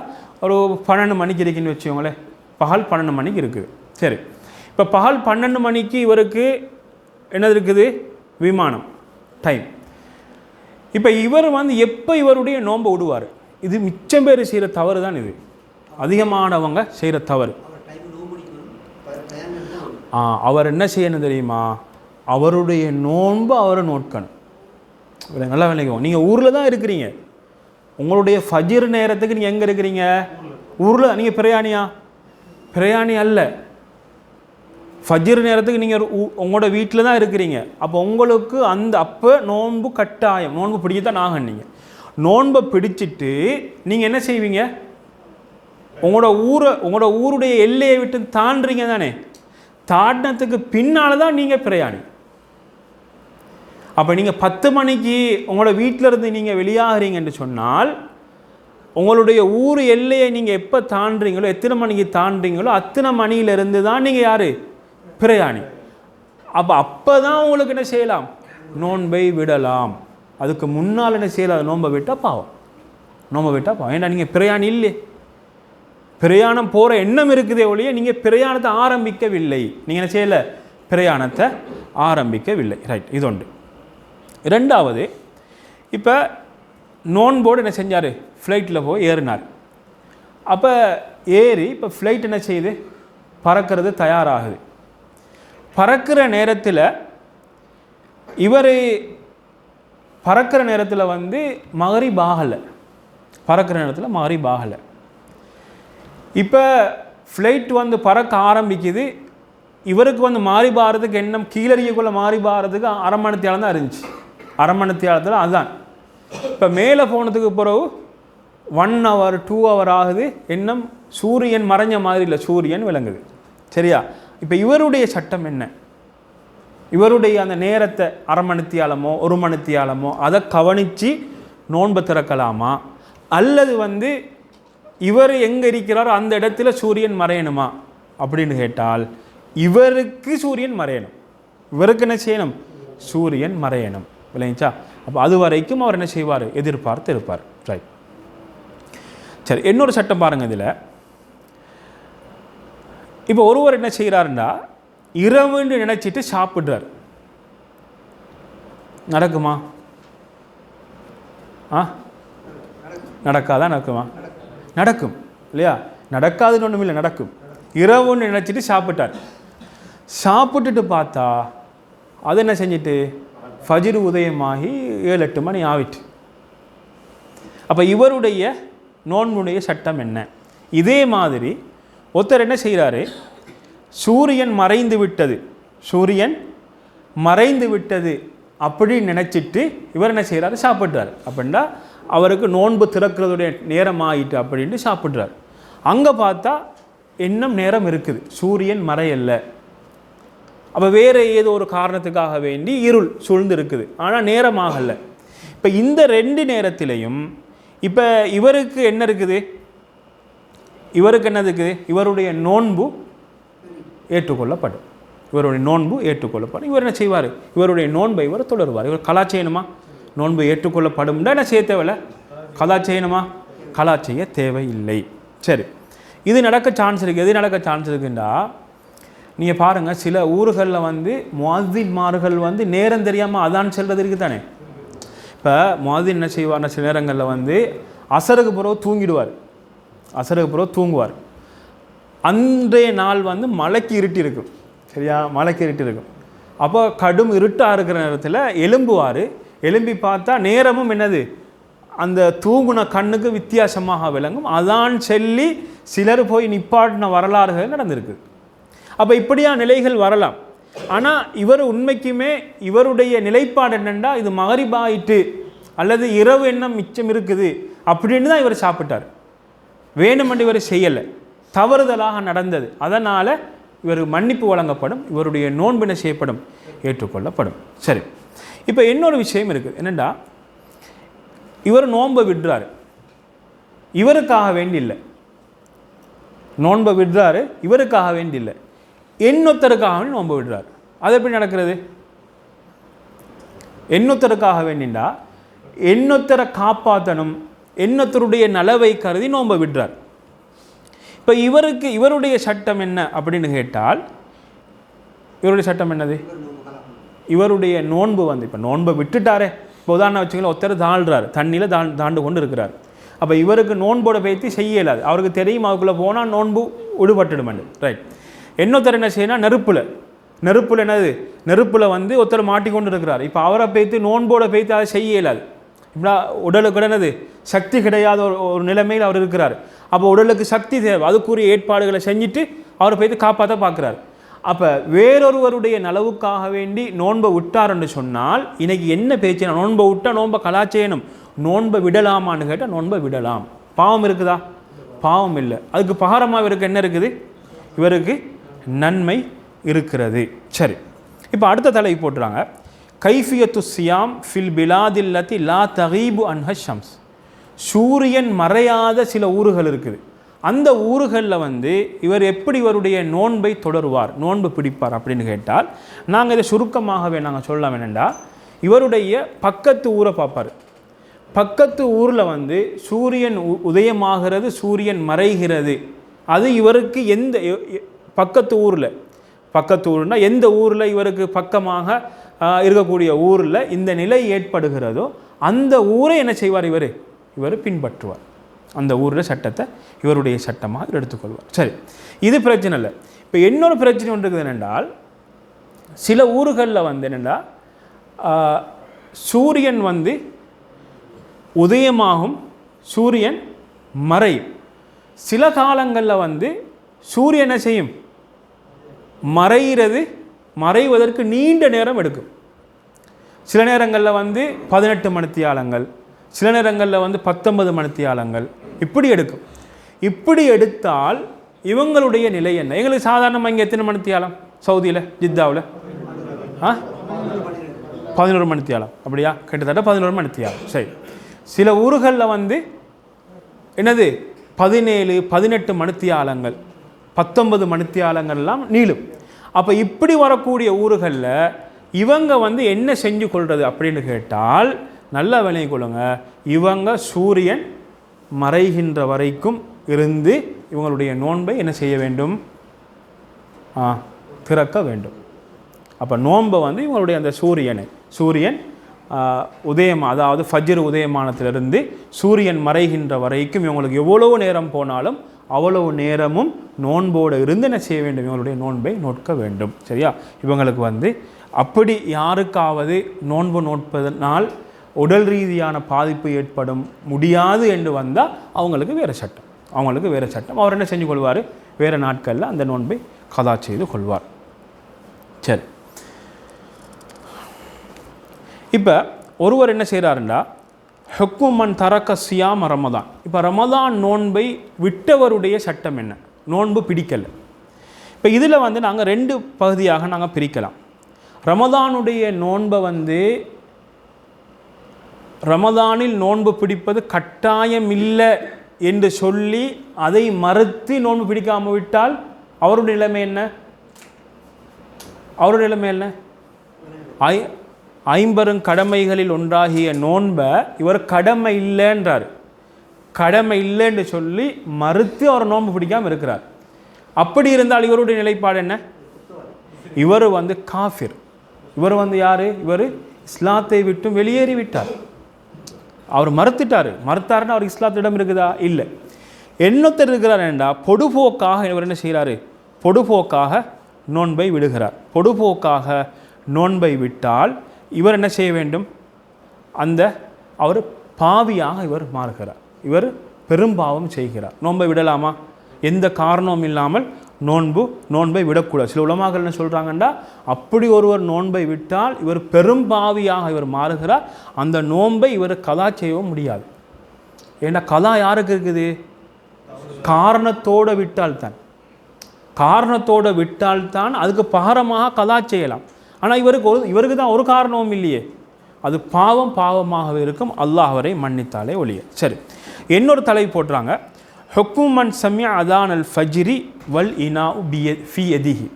ஒரு 12 மணிக்கு இருக்குன்னு வச்சுக்கோங்களேன். பகல் 12 மணிக்கு இருக்குது. சரி, இப்போ பகல் 12 மணிக்கு இவருக்கு என்னது இருக்குது, விமானம் டைம். இப்போ இவர் எப்போ இவருடைய நோன்பை விடுவார்? இது மிச்சம் பேர் செய்கிற தவறு தான். இது அதிகமானவங்க செய்கிற தவறு. அவர் என்ன செய்யணும் தெரியுமா, அவருடைய நோன்பு அவரை நோட்கணும். நல்லா விளைக்கும். நீங்கள் ஊரில் தான் இருக்கிறீங்க, உங்களுடைய ஃபஜ்ர் நேரத்துக்கு நீங்கள் எங்கே இருக்கிறீங்க, ஊரில். நீங்கள் பிரயாணி அல்ல. ஃபஜ்ர் நேரத்துக்கு நீங்கள் உங்களோட வீட்டில் தான் இருக்கிறீங்க. அப்போ உங்களுக்கு அப்போ நோன்பு கட்டாயம், நோன்பு பிடிக்கத்தான் ஆகும். நீங்கள் நோன்பை பிடிச்சிட்டு நீங்கள் என்ன செய்வீங்க? உங்களோட ஊருடைய எல்லையை விட்டு தாண்டுறீங்க தானே. தாண்டினத்துக்கு பின்னால் தான் நீங்கள் பிரயாணி. அப்போ நீங்கள் 10 மணிக்கு உங்களோட வீட்டில் இருந்து நீங்கள் வெளியாகிறீங்கன்னு சொன்னால் உங்களுடைய ஊர் எல்லையை நீங்கள் எப்போ தாண்டுறீங்களோ, எத்தனை மணிக்கு தாண்டுறீங்களோ அத்தனை மணியிலிருந்து தான் நீங்கள் யார்? பிரயாணி. அப்போ தான் உங்களுக்கு என்ன செய்யலாம்? நோன்பை விடலாம். அதுக்கு முன்னால் என்ன செய்யலாம்? நோன்பை விட்டால் பாவம். நோன்பை விட்டால் பாவம். ஏன்னா நீங்கள் பிரயாணி இல்லை. பிரயாணம் போகிற எண்ணம் இருக்குதே ஒழிய நீங்கள் பிரயாணத்தை ஆரம்பிக்கவில்லை. நீங்கள் என்ன செய்யலை? பிரயாணத்தை ஆரம்பிக்கவில்லை. ரைட், இது ஒன்று. ரெண்டாவது, இப்போ நோன்போடு என்ன செஞ்சார்? ஃப்ளைட்டில் போய் ஏறினார். அப்போ ஏறி இப்போ ஃப்ளைட் என்ன செய்யுது? பறக்கிறது தயாராகுது. பறக்கிற நேரத்தில் இவர் பறக்கிற நேரத்தில் வந்து மகரிப் ஆகலை. பறக்கிற நேரத்தில் மகரிப் ஆகலை. இப்போ ஃப்ளைட் வந்து பறக்க ஆரம்பிக்குது. இவருக்கு வந்து மகரிப் ஆகிறதுக்கு எண்ணம் கீழறியக்குள்ளே மகரிப் ஆகிறதுக்கு 1/2 மணித்தியாலம் தான் இருந்துச்சு. 1/2 மணித்தியாலத்தில் அதுதான். இப்போ மேலே போனதுக்கு பிறகு 1 hour 2 hour ஆகுது. எண்ணம் சூரியன் மறைஞ்ச மாதிரி இல்லை, சூரியன் விளங்குது. சரியா? இப்போ இவருடைய சட்டம் என்ன? இவருடைய அந்த நேரத்தை 1/2 மணித்தியாலமோ 1 மணித்தியாலமோ அதை கவனித்து நோன்பை திறக்கலாமா, அல்லது வந்து இவர் எங்கே இருக்கிறாரோ அந்த இடத்துல சூரியன் மறையணுமா அப்படின்னு கேட்டால் இவருக்கு சூரியன் மறையணும். இவருக்கு என்ன செய்யணும்? சூரியன் மறையணும். இல்லைங்களா? அப்போ அது வரைக்கும் அவர் என்ன செய்வார்? எதிர்பார்த்து இருப்பார். ரைட், சரி. இன்னொரு சட்டம் பாருங்கள். இதில் இப்போ ஒருவர் என்ன செய்கிறாருன்னா இரவுன்னு நினைச்சிட்டு சாப்பிட்றார். நடக்குமா? நடக்காதான்? நடக்குமா? நடக்கும் இல்லையா? நடக்காதுன்னு ஒன்றும் இல்லை, நடக்கும். இரவுன்னு நினச்சிட்டு சாப்பிட்டார். சாப்பிட்டுட்டு பார்த்தா அது என்ன செஞ்சிட்டு ஃபஜ்ர் உதயமாகி 7-8 மணி ஆகிட்டு. அப்போ இவருடைய நோன்புடைய சட்டம் என்ன? இதே மாதிரி ஒருத்தர் என்ன செய்கிறாரு? சூரியன் மறைந்து விட்டது, சூரியன் மறைந்து விட்டது அப்படின்னு நினச்சிட்டு இவர் என்ன செய்கிறாரு? சாப்பிட்றாரு. அப்படின்னா அவருக்கு நோன்பு திறக்கிறதுடைய நேரம் ஆகிட்டு அப்படின்ட்டு சாப்பிட்றாரு. அங்கே பார்த்தா இன்னும் நேரம் இருக்குது, சூரியன் மறையல்ல. அப்போ வேறு ஏதோ ஒரு காரணத்துக்காக வேண்டி இருள் சூழ்ந்து இருக்குது, ஆனால் நேரம் ஆகலை. இப்போ இந்த 2 நேரத்திலையும் இப்போ இவருக்கு என்ன இருக்குது? இவருக்கு என்ன இருக்குது? இவருடைய நோன்பு ஏற்றுக்கொள்ளப்படும். இவருடைய நோன்பு ஏற்றுக்கொள்ளப்படும். இவர் என்ன செய்வார்? இவருடைய நோன்பை இவர் தொடருவார். இவர் கலா செய்யணுமா? நோன்பு ஏற்றுக்கொள்ளப்படும்னா என்ன செய்ய தேவையில்லை? கலா செய்யணுமா? கலா செய்ய தேவையில்லை. சரி, இது நடக்க சான்ஸ் இருக்குது. எது நடக்க சான்ஸ் இருக்குண்டா, நீங்கள் பாருங்கள், சில ஊர்களில் வந்து முஅத்தின்மார்கள் வந்து நேரம் தெரியாமல் அதான் செல்வது இருக்குது தானே. இப்போ முஅத்தின் என்ன செய்வார்னா சில நேரங்களில் வந்து அசருக்கு பிறகு தூங்கிடுவார். அசருக்கு பிறகு தூங்குவார். அன்றைய நாள் வந்து மலைக்கு இருட்டி இருக்கும். சரியா? மலைக்கு இருட்டி இருக்கும். அப்போ கடும் இருட்டாக இருக்கிற நேரத்தில் எழும்புவார். எழும்பி பார்த்தா நேரமும் என்னது? அந்த தூங்குன கண்ணுக்கு வித்தியாசமாக விளங்கும். அதான் சொல்லி சிலர் போய் நிப்பாட்டின வரலாறுகள் நடந்திருக்கு. அப்போ இப்படியா நிலைகள் வரலாம். ஆனால் இவர் உண்மைக்குமே இவருடைய நிலைப்பாடு என்னென்னா, இது மகரிபாயிட்டு அல்லது இரவு எண்ணம் மிச்சம் இருக்குது அப்படின்னு தான் இவர் சாப்பிட்டார். வேணுமென்று இவர் செய்யலை, தவறுதலாக நடந்தது. அதனால் இவர் மன்னிப்பு வழங்கப்படும், இவருடைய நோன்பினை செய்யப்படும், ஏற்றுக்கொள்ளப்படும். சரி, இப்போ இன்னொரு விஷயம் இருக்குது. என்னென்னா, இவர் நோன்பை விடுறாரு, இவருக்காக வேண்டியில்லை. நோன்பை விடுறாரு, இவருக்காக வேண்டியில்லை, இன்னொருத்தருக்காக நோன்பு விடுறார். அது எப்படி நடக்கிறது? இன்னொருத்தருக்காக வேண்டிண்டா இன்னொருத்தரை காப்பாற்றணும், இன்னொருத்தருடைய நலவை கருதி நோன்பை விடுறார். இப்போ இவருடைய சட்டம் என்ன அப்படின்னு கேட்டால், இவருடைய சட்டம் என்னது? இவருடைய நோன்பு வந்து இப்போ நோன்பை விட்டுட்டாரே. இப்போ உதாரணம் வச்சுக்கலாம், ஒருத்தர் தாழ்றாரு, தண்ணியில் தாண்டு கொண்டு இருக்கிறார். அப்போ இவருக்கு நோன்போட பேத்தி செய்ய இயலாது. அவருக்கு தெரியும் அதுக்குள்ளே போனால் நோன்பு விடுபட்டுடுமெண்டு. ரைட். இன்னொருத்தர் என்ன செய்யணும்? நெருப்பில் என்னது? நெருப்பில் வந்து ஒருத்தர் மாட்டிக்கொண்டு இருக்கிறார். இப்போ அவரை பேத்து நோன்போட பேத்து அதை செய்ய இயலாது. இப்படி உடலுக்கு என்னது? சக்தி கிடையாத ஒரு நிலைமையில் அவர் இருக்கிறார். அப்போ உடலுக்கு சக்தி தேவை, அதுக்குரிய ஏற்பாடுகளை செஞ்சுட்டு அவரை பேத்து காப்பாற்ற பார்க்குறாரு. அப்போ வேறொருவருடைய நலவுக்காக வேண்டி நோன்பை விட்டார் என்று சொன்னால், இன்னைக்கு என்ன பேச்சு? நோன்பை விட்டால் நோன்பை கலா செய்யணும், நோன்பை விடலாமான்னு கேட்டால் நோன்பை விடலாம். பாவம் இருக்குதா? பாவம் இல்லை. அதுக்கு பகரமாக இவருக்கு என்ன இருக்குது? இவருக்கு நன்மை இருக்கிறது. சரி, இப்போ அடுத்த தலை போட்டுறாங்க, கைஃபியத்து சியாம் ஃபில் பிலாதில்லத்தி லா தகீபு அன்ஹ ஷம்ஸ். சூரியன் மறையாத சில ஊர்கள் இருக்குது. அந்த ஊர்களில் இவர் எப்படி இவருடைய நோன்பை தொடருவார், நோன்பு பிடிப்பார் அப்படின்னு கேட்டால், நாங்கள் இதை சுருக்கமாகவே நாங்கள் சொல்லலாம். என்னென்னா, இவருடைய பக்கத்து ஊரை பார்ப்பார். பக்கத்து ஊரில் சூரியன் உதயமாகிறது, சூரியன் மறைகிறது. அது இவருக்கு எந்த பக்கத்து ஊர்னால் எந்த ஊரில் இவருக்கு பக்கமாக இருக்கக்கூடிய ஊரில் இந்த நிலை ஏற்படுகிறதோ அந்த ஊரை என்ன செய்வார்? இவர் பின்பற்றுவார். அந்த ஊரில் சட்டத்தை இவருடைய சட்டமாக எடுத்துக்கொள்வார். சரி, இது பிரச்சனை இல்லை. இப்போ இன்னொரு பிரச்சனை ஒன்று இருக்குது. என்னென்றால், சில ஊர்களில் என்னென்னா, சூரியன் உதயமாகும், சூரியன் மறையும். சில காலங்களில் சூரியன் என்ன செய்யும்? மறைவதற்கு நீண்ட நேரம் எடுக்கும். சில நேரங்களில் 18 மணித்தியாலங்கள், சில நேரங்களில் 19 மணித்தியாலங்கள் இப்படி எடுக்கும். இப்படி எடுத்தால் இவங்களுடைய நிலை என்ன? எங்களுக்கு சாதாரணமாக இங்கே எத்தனை மணித்தியாலம்? சவுதியில், ஜித்தாவில் 11 மணித்தியாலம். அப்படியா? கிட்டத்தட்ட 11 மணித்தியாலம். சரி, சில ஊர்களில் என்னது 17, 18 மணித்தியாலங்கள், 19 மணித்தியாலங்கள்லாம் நீளும். அப்போ இப்படி வரக்கூடிய ஊர்களில் இவங்க என்ன செஞ்சு கொள்வது அப்படின்னு கேட்டால், நல்லா விளங்கிக் கொள்ளுங்க, இவங்க சூரியன் மறைகின்ற வரைக்கும் இருந்து இவங்களுடைய நோன்பை என்ன செய்ய வேண்டும்? திறக்க வேண்டும். அப்போ நோன்பை இவங்களுடைய அந்த சூரியன் உதயம், அதாவது ஃபஜ்ர் உதயமானத்திலிருந்து சூரியன் மறைகின்ற வரைக்கும் இவங்களுக்கு எவ்வளவு நேரம் போனாலும் அவ்வளவு நேரமும் நோன்போடு இருந்து என்ன செய்ய வேண்டும்? இவங்களுடைய நோன்பை நோட்க வேண்டும். சரியா? இவங்களுக்கு அப்படி யாருக்காவது நோன்பு நோட்பதனால் உடல் ரீதியான பாதிப்பு ஏற்படும் முடியாது என்று வந்தால் அவங்களுக்கு வேறு சட்டம். அவர் என்ன செஞ்சு கொள்வார்? வேறு நாட்களில் அந்த நோன்பை கதா செய்து கொள்வார். சரி, இப்போ ஒருவர் என்ன செய்கிறாருண்டா, ஹுக்குமன் தரக்க சியாம் ரமதான். இப்போ ரமதான் நோன்பை விட்டவருடைய சட்டம் என்ன? நோன்பு பிடிக்கலை. இப்போ இதில் நாங்கள் 2 பகுதியாக நாங்கள் பிரிக்கலாம். ரமதானுடைய நோன்பை ரமதானில் நோன்பு பிடிப்பது கட்டாயம் இல்லை என்று சொல்லி அதை மறுத்து நோன்பு பிடிக்காமல் விட்டால் அவருடைய நிலைமை என்ன? 50 கடமைகளில் ஒன்றாகிய நோன்பை இவர் கடமை இல்லைன்றார். கடமை இல்லைன்னு சொல்லி மறுத்து அவர் நோன்பு பிடிக்காமல் இருக்கிறார். அப்படி இருந்தால் இவருடைய நிலைப்பாடு என்ன? இவர் காஃபிர். இவர் யார்? இவர் இஸ்லாத்தை விட்டும் வெளியேறி விட்டார். அவர் மறுத்தாருன்னா அவருக்கு இஸ்லாத்திடம் இருக்குதா? இல்லை. என்னொருத்தர் இருக்கிறார் என்றா, பொடுபோக்காக இவர் என்ன செய்கிறாரு? பொடுபோக்காக நோன்பை விடுகிறார். பொடுபோக்காக நோன்பை விட்டால் இவர் என்ன செய்ய வேண்டும்? அவர் பாவியாக இவர் மாறுகிறார். இவர் பெரும்பாவம் செய்கிறார். நோன்பை விடலாமா? எந்த காரணமும் இல்லாமல் நோன்பை விடக்கூடாது. சில உலமாக்கள் என்ன சொல்கிறாங்கன்னா, அப்படி ஒருவர் நோன்பை விட்டால் இவர் பெரும்பாவியாக இவர் மாறுகிறார். அந்த நோன்பை இவர் கதா செய்யவும் முடியாது. ஏன்னா கதா யாருக்கு இருக்குது? காரணத்தோடு விட்டால்தான் அதுக்கு பகரமாக கதா செய்யலாம். ஆனால் இவருக்கு தான் ஒரு காரணமும் இல்லையே. அது பாவமாகவே இருக்கும். அல்லாஹ் அவரை மன்னித்தாலே ஒழிய. சரி, இன்னொரு தலை போட்டுறாங்க, ஹுக்குமன் சம்யா அதான் அல் ஃபஜ்ரி வல் இனா ஃபி எதிஹி.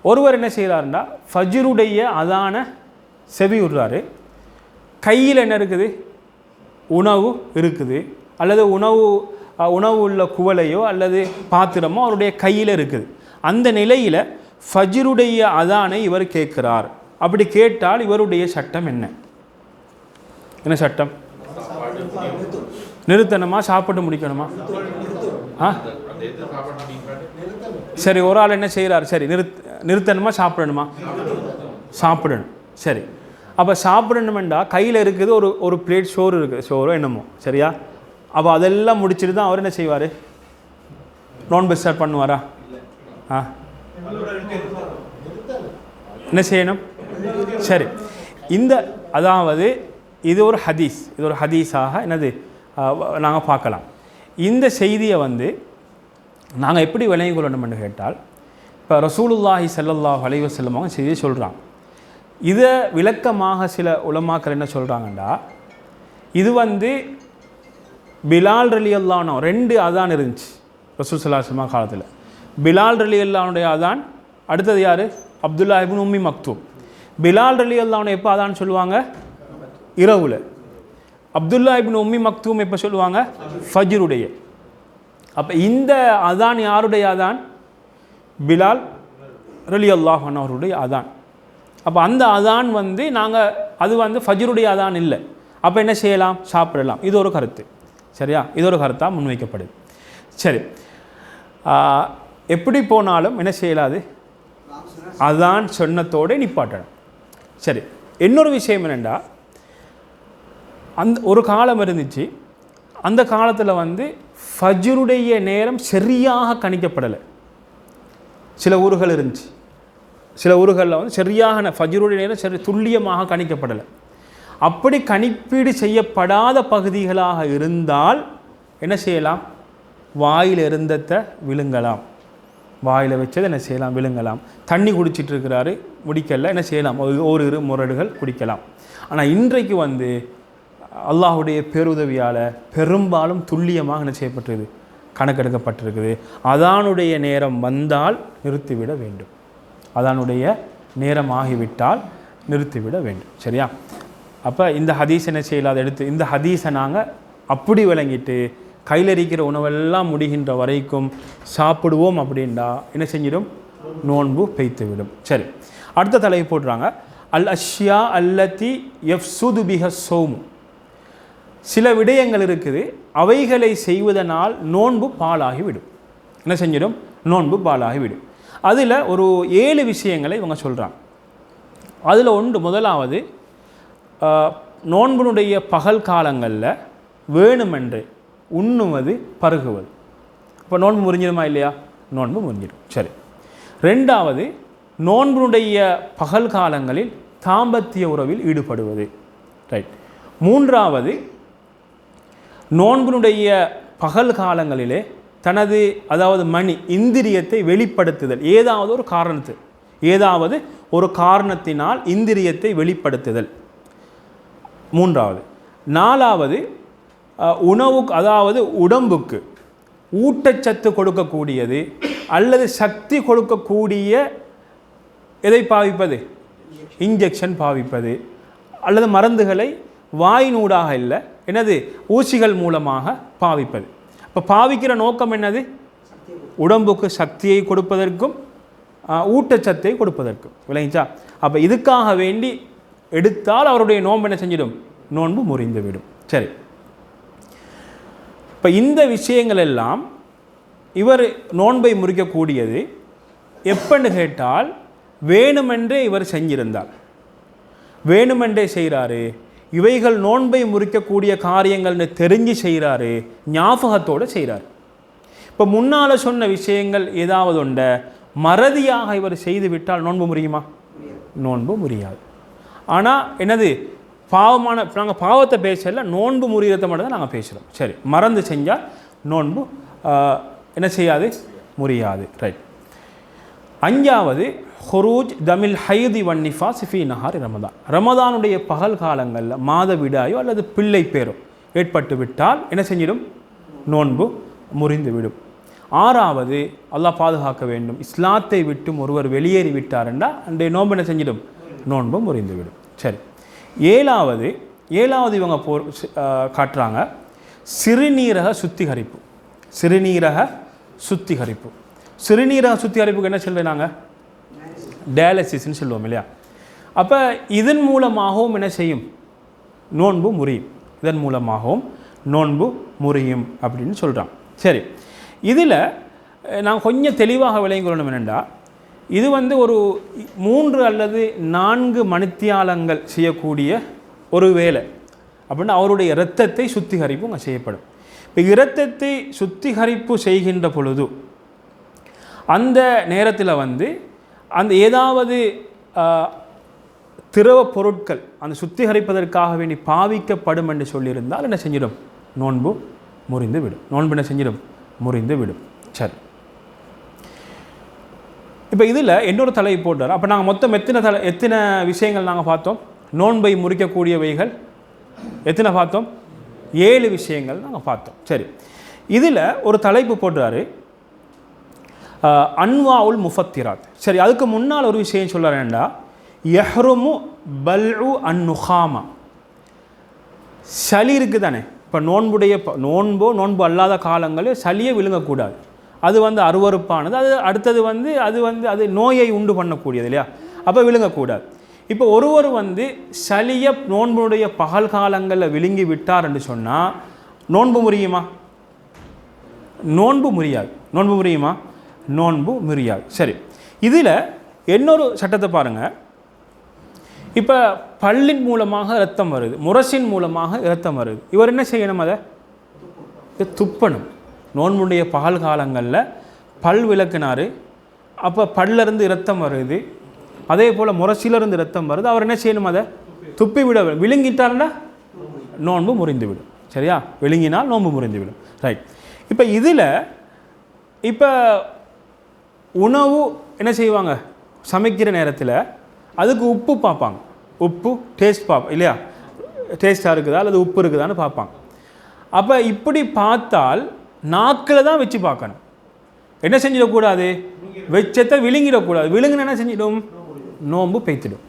ஒருவர் என்ன செய்கிறாருன்னா, ஃபஜ்ருடைய அதான செவி விடுறாரு. கையில் என்ன இருக்குது? உணவு இருக்குது. அல்லது உணவு உள்ள குவளையோ அல்லது பாத்திரமோ அவருடைய கையில் இருக்குது. அந்த நிலையில் ஃபஜ்ருடைய அதானை இவர் கேட்கிறார். அப்படி கேட்டால் இவருடைய சட்டம் என்ன சட்டம்? நிறுத்தணுமா? சாப்பிட்டு முடிக்கணுமா? சரி, ஒரு ஆள் என்ன செய்கிறார்? சரி, நிறுத்தணுமா? சாப்பிடணும். சரி, அப்போ சாப்பிடணுமெண்டா கையில் இருக்குது ஒரு பிளேட் சோறு இருக்குது, சோறோ என்னமோ. சரியா? அப்போ அதெல்லாம் முடிச்சுட்டு தான் அவர் என்ன செய்வார்? நோன்பு ஸ்டார்ட் பண்ணுவாரா? என்ன செய்யணும்? சரி, அதாவது இது ஒரு ஹதீஸ், இது ஒரு ஹதீஸாக என்னது நாங்கள் பார்க்கலாம். இந்த செய்தியை வந்து நாங்கள் எப்படி விளங்கிக் கொள்ளணும்னு கேட்டால், இப்போ ரசூலுல்லாஹி ஸல்லல்லாஹு அலைஹி வஸல்லம் அவங்க செய்தியை சொல்கிறாங்க. இதை விளக்கமாக சில உலமாக்கள் என்ன சொல்கிறாங்கண்டா, இது வந்து பிலால் ரலியல்லாஹு அன்ஹு 2 அதான் இருந்துச்சு ரசூல் ஸல்லல்லாஹு அலைஹி வஸல்லம் காலத்தில். பிலால் ரலியல்லாஹு அன்ஹுடைய அதான், அடுத்தது யார்? அப்துல்லா இப்னு உம்மி மக்தூம். பிலால் ரலியல்லாஹு அன்ஹு எப்போ அதான் சொல்லுவாங்க? இரவுல. அப்துல்லா இப்னு உம்மி மக்தூம் எப்போ சொல்லுவாங்க? ஃபஜ்ருடைய. அப்போ இந்த அதான் யாருடைய அதான்? பிலால் ரலியல்லாஹு அன்ஹு அவருடைய அதான். அப்போ அந்த அதான் வந்து நாங்கள் அது வந்து ஃபஜ்ருடைய அதான் இல்லை. அப்போ என்ன செய்யலாம்? சாப்பிடலாம். இது ஒரு கருத்து, சரியா? இது ஒரு கருத்தாக முன்வைக்கப்படுது. சரி, எப்படி போனாலும் என்ன செய்யலாது? அதான் சொன்னத்தோடு நிப்பாட்டணும். சரி, இன்னொரு விஷயம் என்னென்னா, அந்த ஒரு காலம் இருந்துச்சு, அந்த காலத்தில் வந்து ஃபஜ்ருடைய நேரம் சரியாக கணிக்கப்படலை. சில ஊர்கள் இருந்துச்சு, சில ஊர்களில் வந்து சரியாக ஃபஜ்ருடைய நேரம் சரி துல்லியமாக கணிக்கப்படலை. அப்படி கணிப்பீடு செய்யப்படாத பகுதிகளாக இருந்தால் என்ன செய்யலாம்? வாயில் இருந்தத்தை விழுங்கலாம். வாயில் வச்சதை என்ன செய்யலாம்? விழுங்கலாம். தண்ணி குடிச்சிட்டு இருக்கிறாரு, முடிக்கல, என்ன செய்யலாம்? ஒரு 2 முரடுகள் குடிக்கலாம். ஆனால் இன்றைக்கு வந்து அல்லாஹுடைய பேருதவியால் பெரும்பாலும் துல்லியமாக என்ன செய்யப்பட்டிருக்குது? கணக்கெடுக்கப்பட்டிருக்குது. அதானுடைய நேரம் வந்தால் நிறுத்திவிட வேண்டும். அதானுடைய நேரம் ஆகிவிட்டால் நிறுத்திவிட வேண்டும், சரியா? அப்போ இந்த ஹதீஸ் என்ன செய்யலாத எடுத்து இந்த ஹதீஸை நாங்கள் அப்படி விளங்கிட்டு கையில் இருக்கிற உணவெல்லாம் முடிகின்ற வரைக்கும் சாப்பிடுவோம் அப்படின்னா என்ன செஞ்சிடும்? நோன்பு பெய்த்து விடும். சரி, அடுத்த தலைப்பு போடுறாங்க, அல் அஷ்யா அல்லத்தி யஃப்சுது பிஹ ஸௌம். சில விடயங்கள் இருக்குது, அவைகளை செய்வதனால் நோன்பு பாலாகிவிடும். என்ன செஞ்சிடும்? நோன்பு பாலாகிவிடும். அதில் ஒரு 7 விஷயங்களை இவங்க சொல்கிறாங்க. அதில் ஒன்று, முதலாவது நோன்பினுடைய பகல் காலங்களில் வேணுமென்று உண்ணுவது பருகுவது. இப்போ நோன்பு முறிஞ்சிடுமா இல்லையா? நோன்பு முறிஞ்சிடும். சரி, 2வது நோன்பினுடைய பகல் காலங்களில் தாம்பத்திய உறவில் ஈடுபடுவது. ரைட். 3வது நோன்பினுடைய பகல் காலங்களிலே தனது அதாவது இந்திரியத்தை வெளிப்படுத்துதல். ஏதாவது ஒரு காரணத்தினால் இந்திரியத்தை வெளிப்படுத்துதல். 3வது. 4வது உணவுக்கு அதாவது உடம்புக்கு ஊட்டச்சத்து கொடுக்கக்கூடியது அல்லது சக்தி கொடுக்கக்கூடிய எதை பாவிப்பது? இன்ஜெக்ஷன் பாவிப்பது அல்லது மருந்துகளை வாயினூடாக இல்லை என்னது ஊசிகள் மூலமாக பாவிப்பது. இப்போ பாவிக்கிற நோக்கம் என்னது? உடம்புக்கு சக்தியை கொடுப்பதற்கும் ஊட்டச்சத்தை கொடுப்பதற்கும். விளங்கிச்சா? அப்போ இதுக்காக வேண்டி எடுத்தால் அவருடைய நோன்பு என்ன செஞ்சிடும்? நோன்பு முறிந்துவிடும். சரி, இப்போ இந்த விஷயங்கள் எல்லாம் இவர் நோன்பை முறிக்கக்கூடியது எப்பன்னு கேட்டால், வேணுமென்றே இவர் செஞ்சிருந்தார், வேணுமென்றே செய்கிறாரு, இவைகள் நோன்பை முறிக்கக்கூடிய காரியங்கள்னு தெரிஞ்சு செய்கிறாரு, ஞாபகத்தோடு செய்கிறார். இப்போ முன்னால் சொன்ன விஷயங்கள் ஏதாவது உண்ட மறதியாக இவர் செய்து விட்டால் நோன்பு முறியுமா? நோன்பு முறியாது. ஆனால் என்னது பாவமான நாங்கள் பாவத்தை பேசல, நோன்பு முறியத்தை மட்டும் தான் நாங்கள் பேசுகிறோம். சரி, மறந்து செஞ்சால் நோன்பு என்ன செய்யாது? முறியாது. ரைட். 5வது ஹுரூஜ் தமில் ஹைதி வன்னிஃபா சிஃபி நஹாரி ரமதான். ரமதானுடைய பகல் காலங்களில் மாதவிடாயோ அல்லது பிள்ளை பேரோ ஏற்பட்டு விட்டால் என்ன செஞ்சிடும்? நோன்பு முறிந்துவிடும். 6வது அல்லாஹ் பாதுகாக்க வேண்டும், இஸ்லாத்தை விட்டும் ஒருவர் வெளியேறி விட்டார்ண்டா அன்றைய நோன்பு என்ன செஞ்சிடும்? நோன்பு முறிந்துவிடும். சரி, 7வது இவங்க காட்டுறாங்க சிறுநீரக சுத்திகரிப்பு. சிறுநீரக சுத்திகரிப்பு சுத்திகரிப்புக்கு என்ன சொல்வேன் நாங்கள்? டயாலிசிஸ்ன்னு சொல்லுவோம் இல்லையா? அப்போ இதன் மூலமாகவும் என்ன செய்யும்? நோன்பு முறியும். இதன் மூலமாகவும் நோன்பு முறியும் அப்படின்னு சொல்கிறான். சரி, இதில் நான் கொஞ்சம் தெளிவாக விளங்கிக் கொள்ளணும் என்னென்னா, இது வந்து ஒரு 3 அல்லது 4 மணித்தியாலங்கள் செய்யக்கூடிய ஒரு வேலை அப்படின்னா அவருடைய இரத்தத்தை சுத்திகரிப்பு அங்கே செய்யப்படும். இப்போ இரத்தத்தை சுத்திகரிப்பு செய்கின்ற பொழுது அந்த நேரத்தில் வந்து அந்த ஏதாவது திரவ பொருட்கள் அந்த சுத்திகரிப்பதற்காக வேண்டி பாவிக்கப்படும் என்று சொல்லியிருந்தால் என்ன செஞ்சிடும்? நோன்பு முறிந்து விடும். நோன்பு என்ன செஞ்சிடும்? முறிந்து விடும். சரி, இப்போ இதில் இன்னொரு தலை போட்டார். அப்போ நாங்கள் மொத்தம் எத்தனை விஷயங்கள் நாங்கள் பார்த்தோம்? நோன்பை முறிக்கக்கூடியவைகள் எத்தனை பார்த்தோம்? 7 விஷயங்கள் நாங்கள் பார்த்தோம். சரி, இதில் ஒரு தலைப்பு போடுறாரு, அன்வாவுல் முஃபத்திராத். சரி, அதுக்கு முன்னால் ஒரு விஷயம் சொல்கிறாருண்டா, யஹ்ருமு பல்உ அன்னுஹாமா. சளி இருக்குது தானே, இப்போ நோன்பு அல்லாத காலங்களில் சளியை விழுங்கக்கூடாது. அது அருவறுப்பானது. அது நோயை உண்டு பண்ணக்கூடியது இல்லையா? அப்போ விழுங்கக்கூடாது. இப்போ ஒருவர் சளியை நோன்புடைய பகல் காலங்களில் விழுங்கி விட்டார் என்று சொன்னால் நோன்பு முறியுமா? நோன்பு முறியாது. நோன்பு முறியுமா? நோன்பு முறியாது. சரி, இதில் இன்னொரு சட்டத்தை பாருங்கள். இப்போ பல்லின் மூலமாக இரத்தம் வருது, முரசின் மூலமாக இரத்தம் வருது. இவர் என்ன செய்யணும்? அதை துப்பணும். நோன்புடைய பகல் காலங்களில் பல் விளக்குனார், அப்போ பல்லிருந்து இரத்தம் வருது, அதே போல் முரசிலிருந்து இரத்தம் வருது. அவர் என்ன செய்யணும்? அதை துப்பி விட. விழுங்கிட்டார்னா நோன்பு முறிந்துவிடும். சரியா? விழுங்கினால் நோன்பு முறிந்துவிடும். ரைட். இப்போ இதில் உணவு என்ன செய்வாங்க? சமைக்கிற நேரத்தில் அதுக்கு உப்பு பார்ப்பாங்க. உப்பு டேஸ்ட் பார்ப்போம் இல்லையா? டேஸ்ட்டாக இருக்குதா அல்லது உப்பு இருக்குதான்னு பார்ப்பாங்க. அப்போ இப்படி பார்த்தால் நாக்கில் தான் வச்சு பார்க்கணும். என்ன செஞ்சிடக்கூடாது? வெச்சத்தை விழுங்கிடக்கூடாது. விழுங்குன என்ன செஞ்சிடும்? நோன்பு பெய்த்திடும்.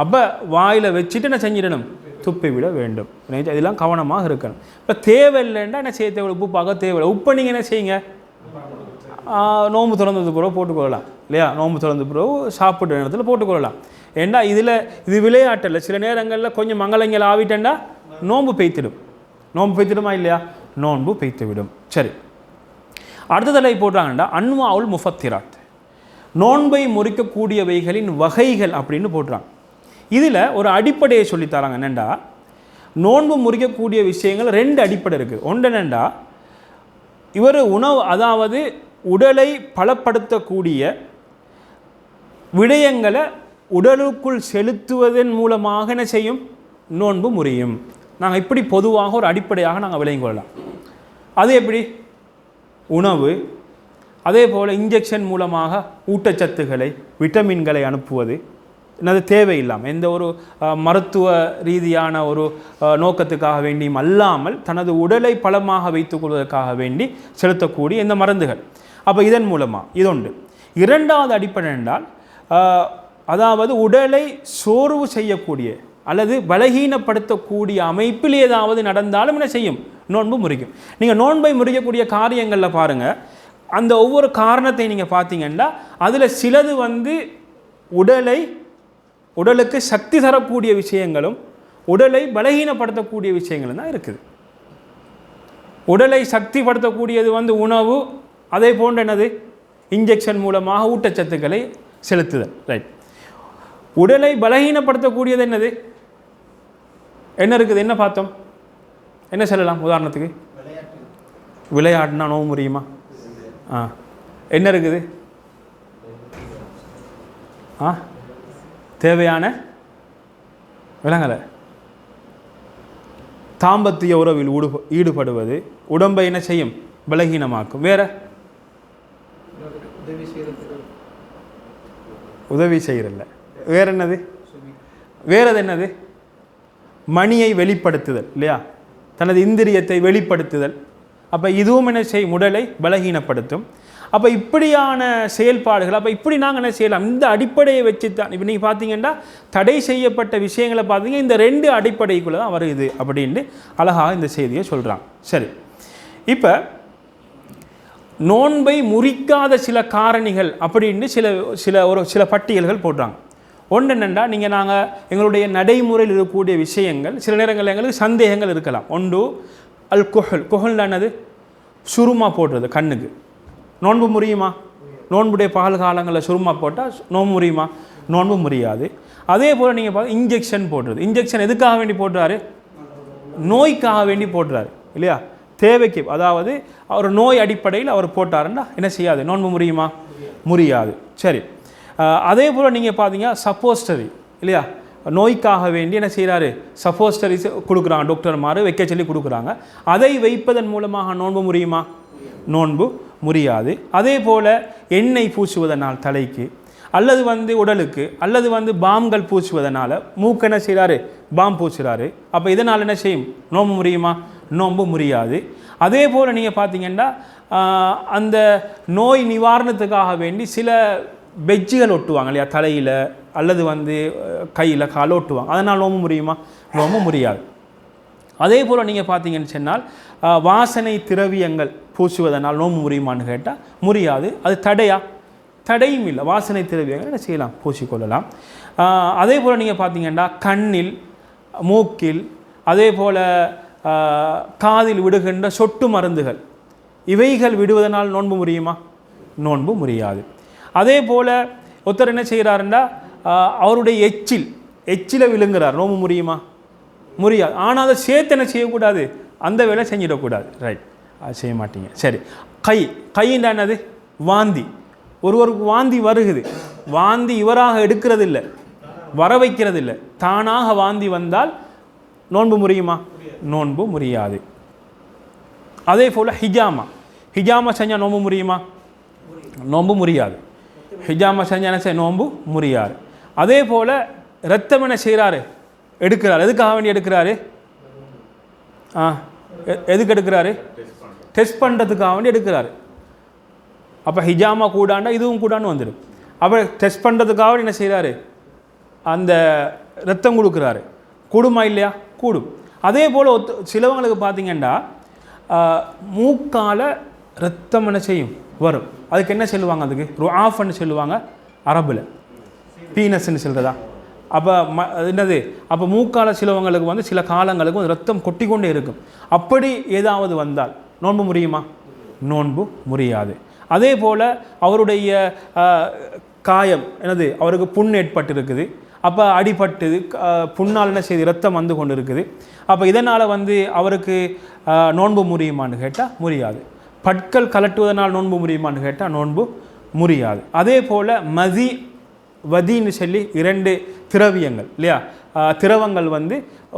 அப்போ வாயில் வச்சுட்டு என்ன செஞ்சிடணும்? துப்பி விட வேண்டும். இதெல்லாம் கவனமாக இருக்கணும். இப்போ தேவையில்லைன்னா என்ன செய்ய தேவை? உப்பு பார்க்க தேவையில்லை. உப்பை நீங்கள் என்ன செய்யுங்க? நோன்பு திறந்தது பிறகு போட்டுக்கொள்ளலாம் இல்லையா? நோன்பு திறந்த பிறகு சாப்பிட்ற நேரத்தில் போட்டுக்கொள்ளலாம். ஏண்டா இது விளையாட்டில் சில நேரங்களில் கொஞ்சம் மங்களங்கள் ஆவிட்டேன்டா நோன்பு பெய்த்திடும். நோன்பு பெய்த்திடுமா இல்லையா? நோன்பு பெய்த்து விடும். சரி, அடுத்த தலை போட்டாங்கண்டா அன்வாவுல் முஃபத்திராத். நோன்பை முறிக்கக்கூடியவைகளின் வகைகள் அப்படின்னு போட்டுறாங்க. இதில் ஒரு அடிப்படையை சொல்லித்தராங்க. என்னென்னா, நோன்பு முறிக்கக்கூடிய விஷயங்கள் 2 அடிப்படை இருக்குது. ஒன்று என்னென்னா, இவர் உணவு, அதாவது உடலை பலப்படுத்தக்கூடிய விடயங்களை உடலுக்குள் செலுத்துவதன் மூலமாக என்ன செய்யும்? நோன்பு முறியும். நாங்கள் இப்படி பொதுவாக ஒரு அடிப்படையாக நாங்கள் விளங்கிக் கொள்ளலாம். அது எப்படி? உணவு, அதே போல் இன்ஜெக்ஷன் மூலமாக ஊட்டச்சத்துக்களை விட்டமின்களை அனுப்புவது, என்னது தேவையில்லாமல் எந்த ஒரு மருத்துவ ரீதியான ஒரு நோக்கத்துக்காக வேண்டியும் அல்லாமல் தனது உடலை பலமாக வைத்துக் கொள்வதற்காக வேண்டி செலுத்தக்கூடிய இந்த மருந்துகள். அப்போ இதன் மூலமாக இதொன்று. 2வது அடிப்படை என்றால், அதாவது உடலை சோர்வு செய்யக்கூடிய அல்லது பலகீனப்படுத்தக்கூடிய அமைப்பில் ஏதாவது நடந்தாலும் என்ன செய்யும்? நோன்பு முறிக்கும். நீங்கள் நோன்பை முறிக்கக்கூடிய காரியங்களில் பாருங்கள், அந்த ஒவ்வொரு காரணத்தை நீங்கள் பார்த்தீங்கன்னா அதில் சிலது உடலுக்கு சக்தி தரக்கூடிய விஷயங்களும் உடலை பலகீனப்படுத்தக்கூடிய விஷயங்களும் தான் இருக்குது. உடலை சக்திப்படுத்தக்கூடியது உணவு, அதே போன்ற என்னது? இன்ஜெக்ஷன் மூலமாக ஊட்டச்சத்துக்களை செலுத்துதல். ரைட். உடலை பலகீனப்படுத்தக்கூடியது என்னது? என்ன இருக்குது? என்ன பார்த்தோம்? என்ன சொல்லலாம்? உதாரணத்துக்கு விளையாட்டுனா நோவு முறியுமா? என்ன இருக்குது? தேவையான விலங்கலை தாம்பத்திய உறவில் ஈடுபடுவது உடம்பை என்ன செய்யும்? பலகீனமாக்கும். வேற உதவி செய்யறதில்ல. வேற என்னது? வேறது என்னது? மணியை வெளிப்படுத்துதல் இல்லையா? தனது இந்திரியத்தை வெளிப்படுத்துதல். அப்போ இதுவும் என்ன செய்யும்? உடலை பலகீனப்படுத்தும். அப்போ இப்படியான செயல்பாடுகள். அப்போ இப்படி நாங்கள் என்ன செய்யலாம்? இந்த அடிப்படையை வச்சு தான் இப்போ நீங்கள் பார்த்தீங்கன்னா தடை செய்யப்பட்ட விஷயங்களை பார்த்தீங்கன்னா இந்த 2 அடிப்படைக்குள்ளே தான் வருது அப்படின்ட்டு அழகாக இந்த செய்தியை சொல்கிறாங்க. சரி, இப்போ நோன்பை முறிக்காத சில காரணிகள் அப்படின்னு சில பட்டியல்கள் போடுறாங்க. ஒன்று என்னென்னா, நாங்கள் எங்களுடைய நடைமுறையில் இருக்கக்கூடிய விஷயங்கள் சில நேரங்களில் எங்களுக்கு சந்தேகங்கள் இருக்கலாம். ஒன்று குஹல் என்னது? சுருமா போடுறது கண்ணுக்கு. நோன்பு முறியுமா? நோன்புடைய பகல் காலங்களில் சுருமா போட்டால் நோன்பு முறியுமா? நோன்பு முறியாது. அதே போல் நீங்கள் பார்த்து இன்ஜெக்ஷன் போடுறது. இன்ஜெக்ஷன் எதுக்காக வேண்டி போடுறாரு? நோய்க்காக வேண்டி போடுறாரு இல்லையா? தேவைக்கு, அதாவது அவர் நோய் அடிப்படையில் அவர் போட்டாருன்னா என்ன செய்யாது? நோன்பு முறியுமா? முறியாது. சரி, அதே போல் நீங்கள் பார்த்தீங்க சப்போஸ்டரி இல்லையா? நோய்க்காக வேண்டி என்ன செய்கிறாரு சப்போஸ்டரிஸ் கொடுக்குறாங்க, டாக்டர் மாறு வைக்க சொல்லி கொடுக்குறாங்க. அதை வைப்பதன் மூலமாக நோன்பு முறியுமா? நோன்பு முறியாது. அதே போல் எண்ணெய் பூசுவதனால் தலைக்கு அல்லது உடலுக்கு அல்லது பாம்கள் பூசுவதனால மூக்கு என்ன செய்கிறாரு பாம் பூசுகிறாரு. அப்போ இதனால் என்ன செய்யும்? நோன்பு முறியுமா? நோன்பு முறியாது. அதே போல் நீங்கள் பார்த்தீங்கன்னா அந்த நோய் நிவாரணத்துக்காக வேண்டி சில பெஜ்ஜுகள் ஒட்டுவாங்க இல்லையா தலையில் அல்லது கையில் கால ஒட்டுவாங்க. அதனால் நோம்பு முறியுமா? நோம்பு முறியாது. அதே போல் நீங்கள் பார்த்தீங்கன்னு சொன்னால் வாசனை திரவியங்கள் பூசுவதனால் நோம்பு முறியுமான்னு கேட்டால் முறியாது. அது தடையும் இல்லை. வாசனை திரவியங்கள் என்ன செய்யலாம்? பூசிக்கொள்ளலாம். அதே போல் நீங்கள் பார்த்தீங்கன்னா கண்ணில் மூக்கில் அதே போல் காதில் விடுகின்ற சொட்டு மருந்துகள் இவைகள் விடுவதனால் நோன்பு முறியுமா? நோன்பு முறியாது. அதே போல் ஒருத்தர் என்ன செய்கிறாருன்னா அவருடைய எச்சில விழுங்குறார், நோன்பு முறியுமா? முறியாது. ஆனால் அதை சேர்த்து என்ன செய்யக்கூடாது? அந்த வேலை செஞ்சிடக்கூடாது. ரைட், அது செய்ய மாட்டீங்க. சரி, கையின் என்னது? வாந்தி. ஒருவருக்கு வாந்தி வருகுது, வாந்தி இவராக எடுக்கிறது இல்லை, வர வைக்கிறது இல்லை, தானாக வாந்தி வந்தால் நோன்பு முறியுமா? நோன்பு முறியாது. அதே போல் ஹிஜாமா செஞ்சால் நோன்பு முறியுமா? நோன்பு முறியாது. ஹிஜாமா செஞ்சால் என்ன செய்ய? நோன்பு முறியாது. அதே போல் ரத்தம் என்ன செய்கிறாரு? எடுக்கிறார். எதுக்காக வேண்டி எடுக்கிறாரு? எதுக்கு எடுக்கிறாரு? டெஸ்ட் பண்ணுறதுக்காக வேண்டி எடுக்கிறாரு. அப்போ ஹிஜாமா கூடாண்டா இதுவும் கூடான்னு வந்துடும். அப்போ டெஸ்ட் பண்ணுறதுக்காக என்ன செய்கிறாரு? அந்த ரத்தம் கொடுக்குறாரு. கூடுமா இல்லையா? கூடும். அதே போல் சிலவங்களுக்கு பார்த்தீங்கன்னா மூக்கால் ரத்தம் என்ன செய்யும்? வரும். அதுக்கு என்ன சொல்லுவாங்க? அதுக்கு ருஆஃப்னு சொல்லுவாங்க அரபில், பீனஸ்ன்னு சொல்கிறதா. அப்போ என்னது? அப்போ மூக்கால சிலவங்களுக்கு சில காலங்களுக்கு ரத்தம் கொட்டி கொண்டே இருக்கும். அப்படி ஏதாவது வந்தால் நோன்பு முறியுமா? நோன்பு முறியாது. அதே போல் அவருடைய காயம் என்னது? அவருக்கு புண் ஏற்பட்டு இருக்குது. அப்போ அடிபட்டு புண்ணால் என்ன செய்து ரத்தம் வந்து கொண்டு இருக்குது. அப்போ இதனால் அவருக்கு நோன்பு முறியுமான்னு கேட்டால் முறியாது. பற்கள் கலட்டுவதனால் நோன்பு முறியுமான்னு கேட்டால் நோன்பு முறியாது. அதே போல் வதின்னு சொல்லி 2 திரவியங்கள் இல்லையா, திரவங்கள்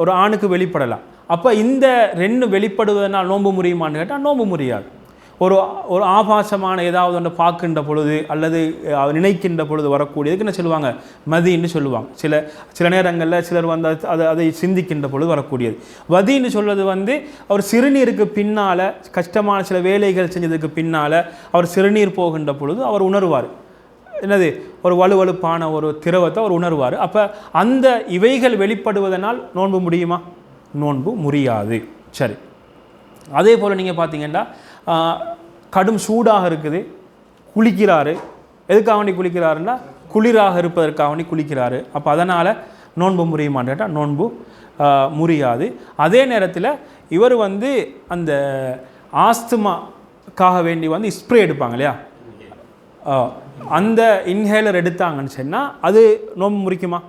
ஒரு ஆணுக்கு வெளிப்படலாம். அப்போ இந்த 2 வெளிப்படுவதனால் நோன்பு முறியுமான்னு கேட்டால் நோன்பு முறியாது. ஒரு ஆபாசமான ஏதாவது ஒன்று பார்க்கின்ற பொழுது அல்லது நினைக்கின்ற பொழுது வரக்கூடியதுக்கு என்ன சொல்லுவாங்க? மதின்னு சொல்லுவாங்க. சில நேரங்களில் சிலர் அதை சிந்திக்கின்ற பொழுது வரக்கூடியது. வதின்னு சொல்வது அவர் சிறுநீருக்கு பின்னால் கஷ்டமான சில வேலைகள் செஞ்சதுக்கு பின்னால் அவர் சிறுநீர் போகின்ற பொழுது அவர் உணர்வார். என்னது? ஒரு வலுவலுப்பான ஒரு திரவத்தை அவர் உணர்வார். அப்போ அந்த இவைகள் வெளிப்படுவதனால் நோன்பு முடியுமா? நோன்பு முறியாது. சரி, அதே போல் நீங்கள் பார்த்தீங்கன்னா கடும் சூடாக இருக்குது, குளிக்கிறாரு. எதுக்காக வேண்டி குளிக்கிறாருன்னா குளிராக இருப்பதற்காக வேண்டி குளிக்கிறாரு. அப்போ அதனால் நோன்பு முறியுமான்னு கேட்டால் நோன்பு முறியாது. அதே நேரத்தில் இவர் அந்த ஆஸ்துமாக்காக வேண்டி ஸ்ப்ரே எடுப்பாங்க இல்லையா, அந்த இன்ஹேலர் எடுத்தாங்கன்னு சொன்னால் அது நோன்பு முறிக்குமா?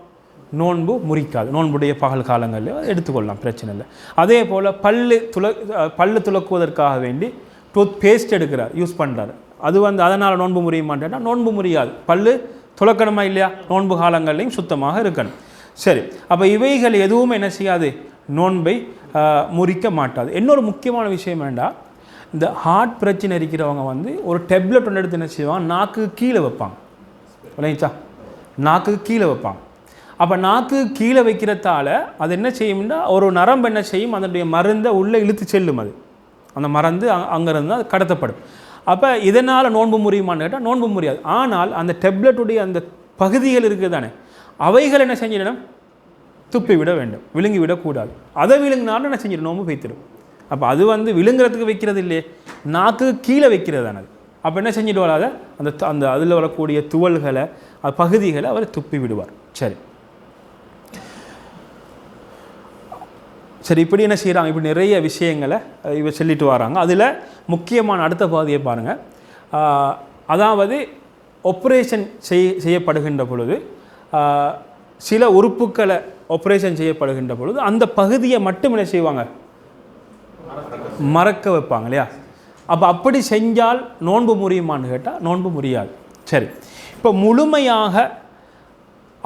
நோன்பு முறிக்காது. நோன்புடைய பகல் காலங்களில் எடுத்துக்கொள்ளலாம், பிரச்சனை இல்லை. அதே போல் பல்லு துலக்குவதற்காக வேண்டி டூத் பேஸ்ட் எடுக்கிறார், யூஸ் பண்ணுறாரு. அது அதனால் நோன்பு முறியுமாட்டேன்னா நோன்பு முறியாது. பல்லு துலக்கணுமா இல்லையா? நோன்பு காலங்கள்லையும் சுத்தமாக இருக்கணும். சரி, அப்போ இவைகள் எதுவும் என்ன செய்யாது? நோன்பை முறிக்க மாட்டாது. இன்னொரு முக்கியமான விஷயம் வேண்டாம், இந்த ஹார்ட் பிரச்சனை இருக்கிறவங்க ஒரு டேப்லெட் ஒன்று எடுத்து என்ன செய்வாங்க? நாக்கு கீழே வைப்பாங்க. இல்லைங்களா? நாக்கு கீழே வைப்பாங்க. அப்போ நாக்கு கீழே வைக்கிறதால அது என்ன செய்யும்னா ஒரு நரம்பு என்ன செய்யும்? அதனுடைய மருந்தை உள்ளே இழுத்து செல்லும். அது அந்த மருந்து அங்கேருந்து அது கடத்தப்படும். அப்போ இதனால் நோன்பு முறியுமான்னு கேட்டால் நோன்பு முறியாது. ஆனால் அந்த டேப்லெட்டுடைய அந்த பகுதிகள் இருக்குது தானே, அவைகள் என்ன செஞ்சிடணும்? துப்பி விட வேண்டும், விழுங்கி விடக்கூடாது. அதை விழுங்கினாலும் என்ன செஞ்சிடும்? நோன்பு வைத்திடும். அப்போ அது விழுங்குறதுக்கு வைக்கிறது இல்லையே, நாக்கு கீழே வைக்கிறது தானே. அது அப்போ என்ன செஞ்சிடுவார்? அதை அந்த அதில் வரக்கூடிய துவல்களை பகுதிகளை அவர் துப்பி விடுவார். சரி, இப்படி என்ன செய்கிறாங்க? இப்படி நிறைய விஷயங்களை இவர் சொல்லிட்டு வராங்க. அதில் முக்கியமான அடுத்த பாதியை பாருங்கள். அதாவது ஆப்ரேஷன் செய்யப்படுகின்ற பொழுது சில உறுப்புக்களை ஆப்ரேஷன் செய்யப்படுகின்ற பொழுது அந்த பகுதியை மட்டும் என்ன செய்வாங்க? மறக்க வைப்பாங்க இல்லையா? அப்போ அப்படி செஞ்சால் நோன்பு முறியுமான்னு கேட்டால் நோன்பு முறியாது. சரி, இப்போ முழுமையாக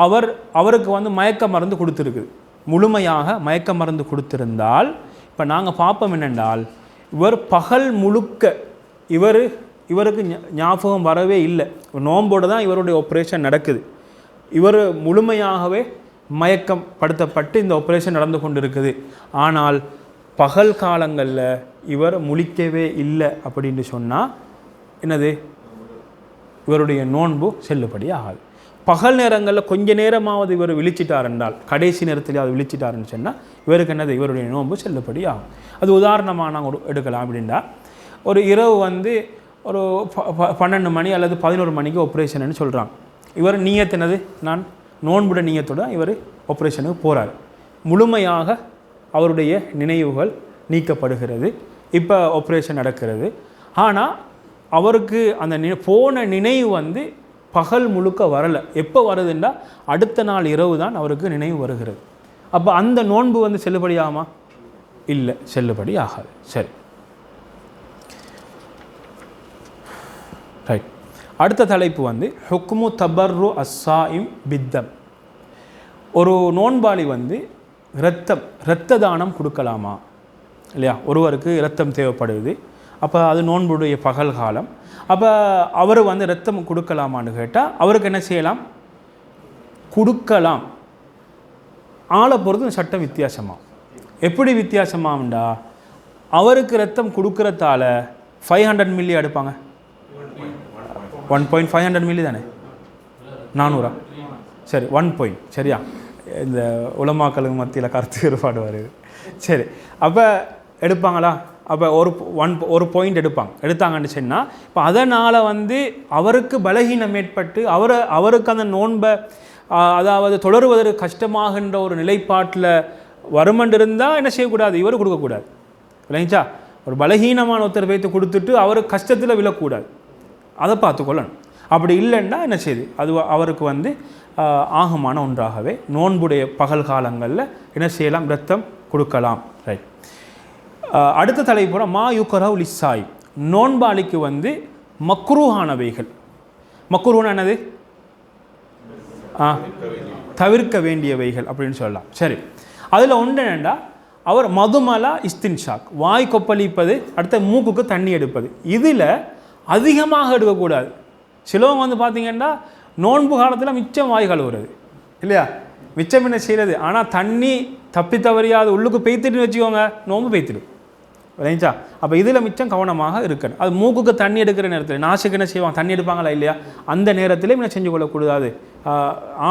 அவருக்கு வந்து மயக்க மருந்து கொடுத்துருக்குது, முழுமையாக மயக்க மருந்து கொடுத்திருந்தால், இப்போ நாங்கள் பார்ப்போம் என்னென்றால், இவர் பகல் முழுக்க இவருக்கு ஞாபகம் வரவே இல்லை. நோம்போடு தான் இவருடைய ஆப்ரேஷன் நடக்குது. இவர் முழுமையாகவே மயக்கம் படுத்தப்பட்டு இந்த ஆப்ரேஷன் நடந்து கொண்டு இருக்குது. ஆனால் பகல் காலங்களில் இவர் முழிக்கவே இல்லை அப்படின்னு சொன்னால் என்னது, இவருடைய நோன்பு செல்லுபடி ஆகாது. பகல் நேரங்களில் கொஞ்ச நேரமாவது இவர் விழிச்சிட்டார் என்றால், கடைசி நேரத்திலேயாவது விழிச்சிட்டாருன்னு சொன்னால் இவருக்கு என்னது, இவருடைய நோன்பு செல்லுபடி ஆகும். அது உதாரணமாக நாங்கள் எடுக்கலாம். அப்படின்னா ஒரு இரவு வந்து ஒரு 12 மணி அல்லது 11 மணிக்கு ஆப்ரேஷன்னு சொல்கிறாங்க. இவர் நீயத் என்னது, நான் நோன்புட நீயத்தோட இவர் ஆப்ரேஷனுக்கு போகிறார். முழுமையாக அவருடைய நினைவுகள் நீக்கப்படுகிறது. இப்போ ஆப்ரேஷன் நடக்கிறது. ஆனால் அவருக்கு அந்த போன நினைவு வந்து பகல் முழுக்க வரலை. எப்போ வருதுன்னா அடுத்த நாள் இரவு தான் அவருக்கு நினைவு வருகிறது. அப்போ அந்த நோன்பு வந்து செல்லுபடி ஆகுமா? இல்லை, செல்லுபடி ஆகாது. சரி, ரைட். அடுத்த தலைப்பு வந்து ஹுக்மு தபர்ரு அஸ்ஸாயிம் பித்தம். ஒரு நோன்பாளி வந்து இரத்த தானம் கொடுக்கலாமா இல்லையா? ஒருவருக்கு இரத்தம் தேவைப்படுது, அப்போ அது நோன்புடைய பகல் காலம். அப்போ அவர் வந்து இரத்தம் கொடுக்கலாமான்னு கேட்டால் அவருக்கு என்ன செய்யலாம்? கொடுக்கலாம். ஆளை பொறுத்து சட்டம் வித்தியாசமாக. எப்படி வித்தியாசமாகண்டா, அவருக்கு இரத்தம் கொடுக்குறதால 500 மில்லி எடுப்பாங்க. 1.500 மில்லி தானே, 400 சரி, 1 பாயிண்ட் சரியா? இந்த உலமாக்களுக்கு மத்தியில் கருத்து வேறுபாடு வருது. சரி, அப்போ எடுப்பாங்களா? அப்போ ஒரு பாயிண்ட் எடுத்தாங்கன்னு சொன்னால், இப்போ அதனால் வந்து அவருக்கு பலகீனம் ஏற்பட்டு அவருக்கு அந்த நோன்பை அதாவது தொடருவதற்கு கஷ்டமாகின்ற ஒரு நிலைப்பாட்டில் வருமன்று இருந்தால் என்ன செய்யக்கூடாது, இவர் கொடுக்கக்கூடாது. இல்லைங்களா? ஒரு பலகீனமான ஒருத்தர் வைத்து கொடுத்துட்டு அவருக்கு கஷ்டத்தில் விழக்கூடாது, அதை பார்த்துக்கொள்ளணும். அப்படி இல்லைன்னா என்ன செய்யுது, அது அவருக்கு வந்து ஆகமான ஒன்றாகவே நோன்புடைய பகல் காலங்களில் என்ன செய்யலாம், இரத்தம் கொடுக்கலாம். ரைட். அடுத்த தலைப்புற மா யுக்கரவு லிஸ்ஸாய், நோன்பாளிக்கு வந்து மக்ரூஹானவைகள். மக்ரூஹானது தவிர்க்க வேண்டியவைகள் அப்படின்னு சொல்லலாம். சரி, அதில் ஒன்று என்னென்னா, அவர் மதுமலா இஸ்தின்ஷாக், வாய் கொப்பளிப்பது, அடுத்த மூக்குக்கு தண்ணி எடுப்பது. இதில் அதிகமாக எடுக்கக்கூடாது. சிலவங்க வந்து பார்த்திங்கன்னா நோன்பு காலத்தில் மிச்சம் வாய் கழுவுறது இல்லையா, மிச்சம் என்ன செய்கிறது, ஆனால் தண்ணி தப்பி தவறியாத உள்ளுக்கு பெய்த்துட்டுன்னு வச்சுக்கோங்க, நோன்பு பெய்த்துடும். இல்லைங்களா? அப்போ இதில் மிச்சம் கவனமாக இருக்கணும். அது மூக்குக்கு தண்ணி எடுக்கிற நேரத்தில் நாசுக்கு என்ன செய்வாங்க, தண்ணி எடுப்பாங்களா இல்லையா, அந்த நேரத்தில் என்ன செஞ்சு கொள்ளக்கூடாது,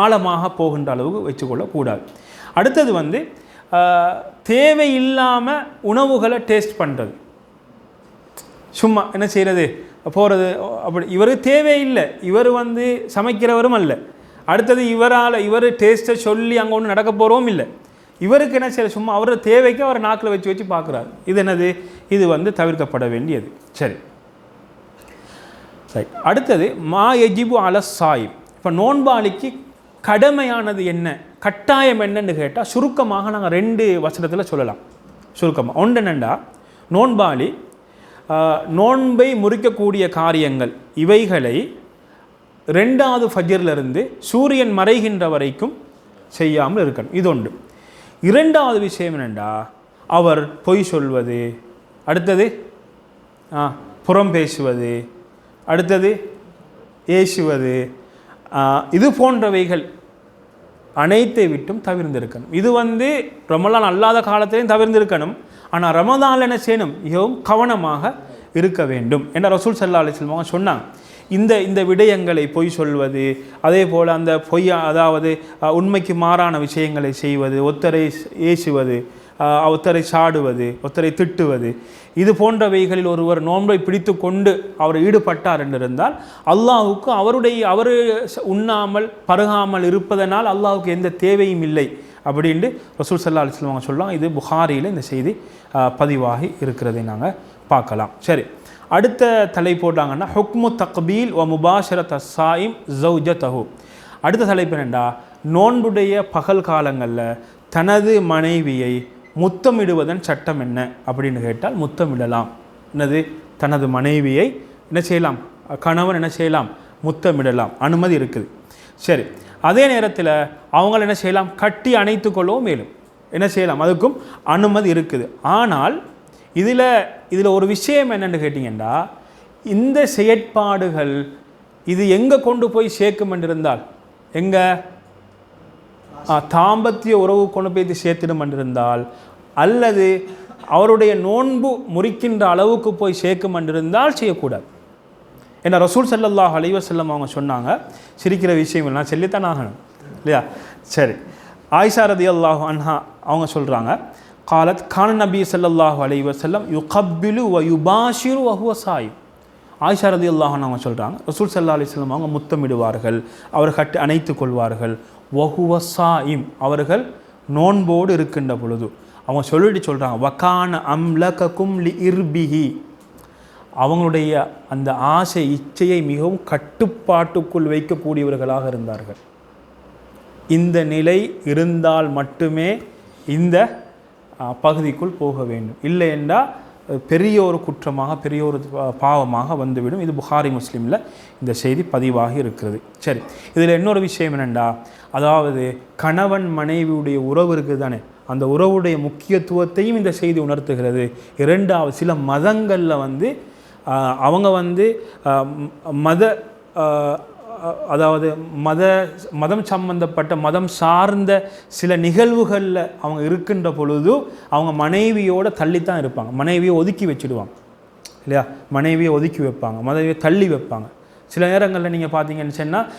ஆழமாக போகின்ற அளவுக்கு வச்சுக்கொள்ளக்கூடாது. அடுத்தது வந்து தேவையில்லாமல் உணவுகளை டேஸ்ட் பண்ணுறது, சும்மா என்ன செய்கிறது போகிறது. அப்படி இவருக்கு தேவையில்லை, இவர் வந்து சமைக்கிறவரும் அல்ல. அடுத்தது இவர் டேஸ்ட்டை சொல்லி அங்கே ஒன்று நடக்க போகிறோம் இல்லை. இவருக்கு என்ன செய்ய, சும்மா அவரோட தேவைக்கு அவர் நாக்கில் வச்சு பார்க்குறாரு. இது என்னது, இது வந்து தவிர்க்கப்பட வேண்டியது. சரி, ரைட். அடுத்தது மா எஜிபு அல சாயிப். இப்போ நோன்பாளிக்கு கடமையானது என்ன, கட்டாயம் என்னன்னு கேட்டால் சுருக்கமாக நாங்கள் 2 வசனத்தில் சொல்லலாம். சுருக்கமாக ஒன்று என்னென்னா, நோன்பாளி நோன்பை முறிக்கக்கூடிய காரியங்கள் இவைகளை 2வது ஃபஜ்ரிலிருந்து சூரியன் மறைகின்ற வரைக்கும் செய்யாமல் இருக்கணும். இது ஒன்று. 2வது விஷயம் என்னென்னா, அவர் பொய் சொல்வது, அடுத்தது புறம் பேசுவது, அடுத்தது ஏசுவது, இது போன்றவைகள் அனைத்தை விட்டும் தவிர்ந்திருக்கணும். இது வந்து ரமலான் அல்லாத காலத்திலையும் தவிர்ந்திருக்கணும். ஆனால் ரமலானில் என்ன செய்யணும், மிகவும் கவனமாக இருக்க வேண்டும் என்ற ரசூல் ஸல்லல்லாஹு அலைஹி வஸல்லம் சொன்னாங்க. இந்த விடயங்களை பொய் சொல்வது, அதே போல் அந்த பொய் அதாவது உண்மைக்கு மாறான விஷயங்களை செய்வது, ஒருத்தரை ஏசுவது, ஒருத்தரை சாடுவது, ஒருத்தரை திட்டுவது, இது போன்றவைகளில் ஒருவர் நோன்பை பிடித்து கொண்டு அவர் ஈடுபட்டார் என்றிருந்தால் அல்லாஹுக்கு அவர் உண்ணாமல் பருகாமல் இருப்பதனால் அல்லாஹுக்கு எந்த தேவையும் இல்லை அப்படின்ட்டு ரசூல் ஸல்லல்லாஹு அலைஹி வஸல்லம் சொல்லலாம். இது புகாரியில் இந்த செய்தி பதிவாகி இருக்கிறதை நாங்கள் பார்க்கலாம். சரி, அடுத்த தலை போட்டாங்கன்னா ஹுக்மு தக்பீல் வ முபாஷரத் அஸ்ஸாயிம் ஜௌஜதஹு. அடுத்த தலைப்பு என்னென்னா, நோன்புடைய பகல் காலங்களில் தனது மனைவியை முத்தமிடுவதன் சட்டம் என்ன அப்படின்னு கேட்டால் முத்தமிடலாம். என்னது, தனது மனைவியை என்ன செய்யலாம், கணவன் என்ன செய்யலாம், முத்தமிடலாம், அனுமதி இருக்குது. சரி, அதே நேரத்தில் அவங்கள என்ன செய்யலாம், கட்டி அணைத்து கொள்ளவும் மேலும் என்ன செய்யலாம், அதுக்கும் அனுமதி இருக்குது. ஆனால் இதில் ஒரு விஷயம் என்னென்னு கேட்டிங்கன்னா, இந்த செயற்பாடுகள் இது எங்கே கொண்டு போய் சேர்க்கும் என்றிருந்தால், எங்கே தாம்பத்திய உறவு கொண்டு போய் சேர்த்திடும் என்றிருந்தால், அல்லது அவருடைய நோன்பு முறிக்கின்ற அளவுக்கு போய் சேர்க்கும் என்றிருந்தால் செய்யக்கூடாது. ஏன்னா ரசூல் ஸல்லல்லாஹு அலைஹி வஸல்லம் அவங்க சொன்னாங்க, சிரிக்கிற விஷயம் நான் சொல்லித்தான் ஆகணும் இல்லையா. சரி, ஆயிஷா ரலியல்லாஹு அன்ஹா அவங்க சொல்கிறாங்க, காலத் கான நபி ஸல்லல்லாஹு அலைஹி வஸல்லம் யுகப்பிலு வ யுபாஷிரு வ ஹுவ ஸாயிம். ஆயிஷா ரலியல்லாஹு அன்ஹா அவங்க சொல்கிறாங்க, ரசூல் ஸல்லல்லாஹு அலைஹி வஸல்லம் அவங்க முத்தமிடுவார்கள், அவர் கட்டி அணைத்து கொள்வார்கள். வ ஹுவ ஸாயிம், அவர்கள் நோன்போடு இருக்கின்ற பொழுது. அவங்க சொல்கிறாங்க, வகான அம்லககும் லி இர்பிஹி, அவங்களுடைய அந்த ஆசை இச்சையை மிகவும் கட்டுப்பாட்டுக்குள் வைக்கக்கூடியவர்களாக இருந்தார்கள். இந்த நிலை இருந்தால் மட்டுமே இந்த பகுதிக்குள் போக வேண்டும், இல்லை என்றால் பெரிய ஒரு குற்றமாக பெரிய ஒரு பாவமாக வந்துவிடும். இது புகாரி முஸ்லீமில் இந்த செய்தி பதிவாகி இருக்கிறது. சரி, இதில் இன்னொரு விஷயம் என்னென்னா, அதாவது கணவன் மனைவியுடைய உறவு இருக்குது தானே, அந்த உறவுடைய முக்கியத்துவத்தையும் இந்த செய்தி உணர்த்துகிறது. இரண்டாவது, சில மதங்களில் அவங்க அதாவது மதம் சம்பந்தப்பட்ட மதம் சார்ந்த சில நிகழ்வுகளில் அவங்க இருக்கின்ற பொழுது அவங்க மனைவியோட தள்ளித்தான் இருப்பாங்க, மனைவியை ஒதுக்கி வச்சுடுவாங்க இல்லையா, மனைவியை ஒதுக்கி வைப்பாங்க, மனைவியை தள்ளி வைப்பாங்க. சில நேரங்களில் நீங்கள் பார்த்தீங்கன்னு சொன்னால்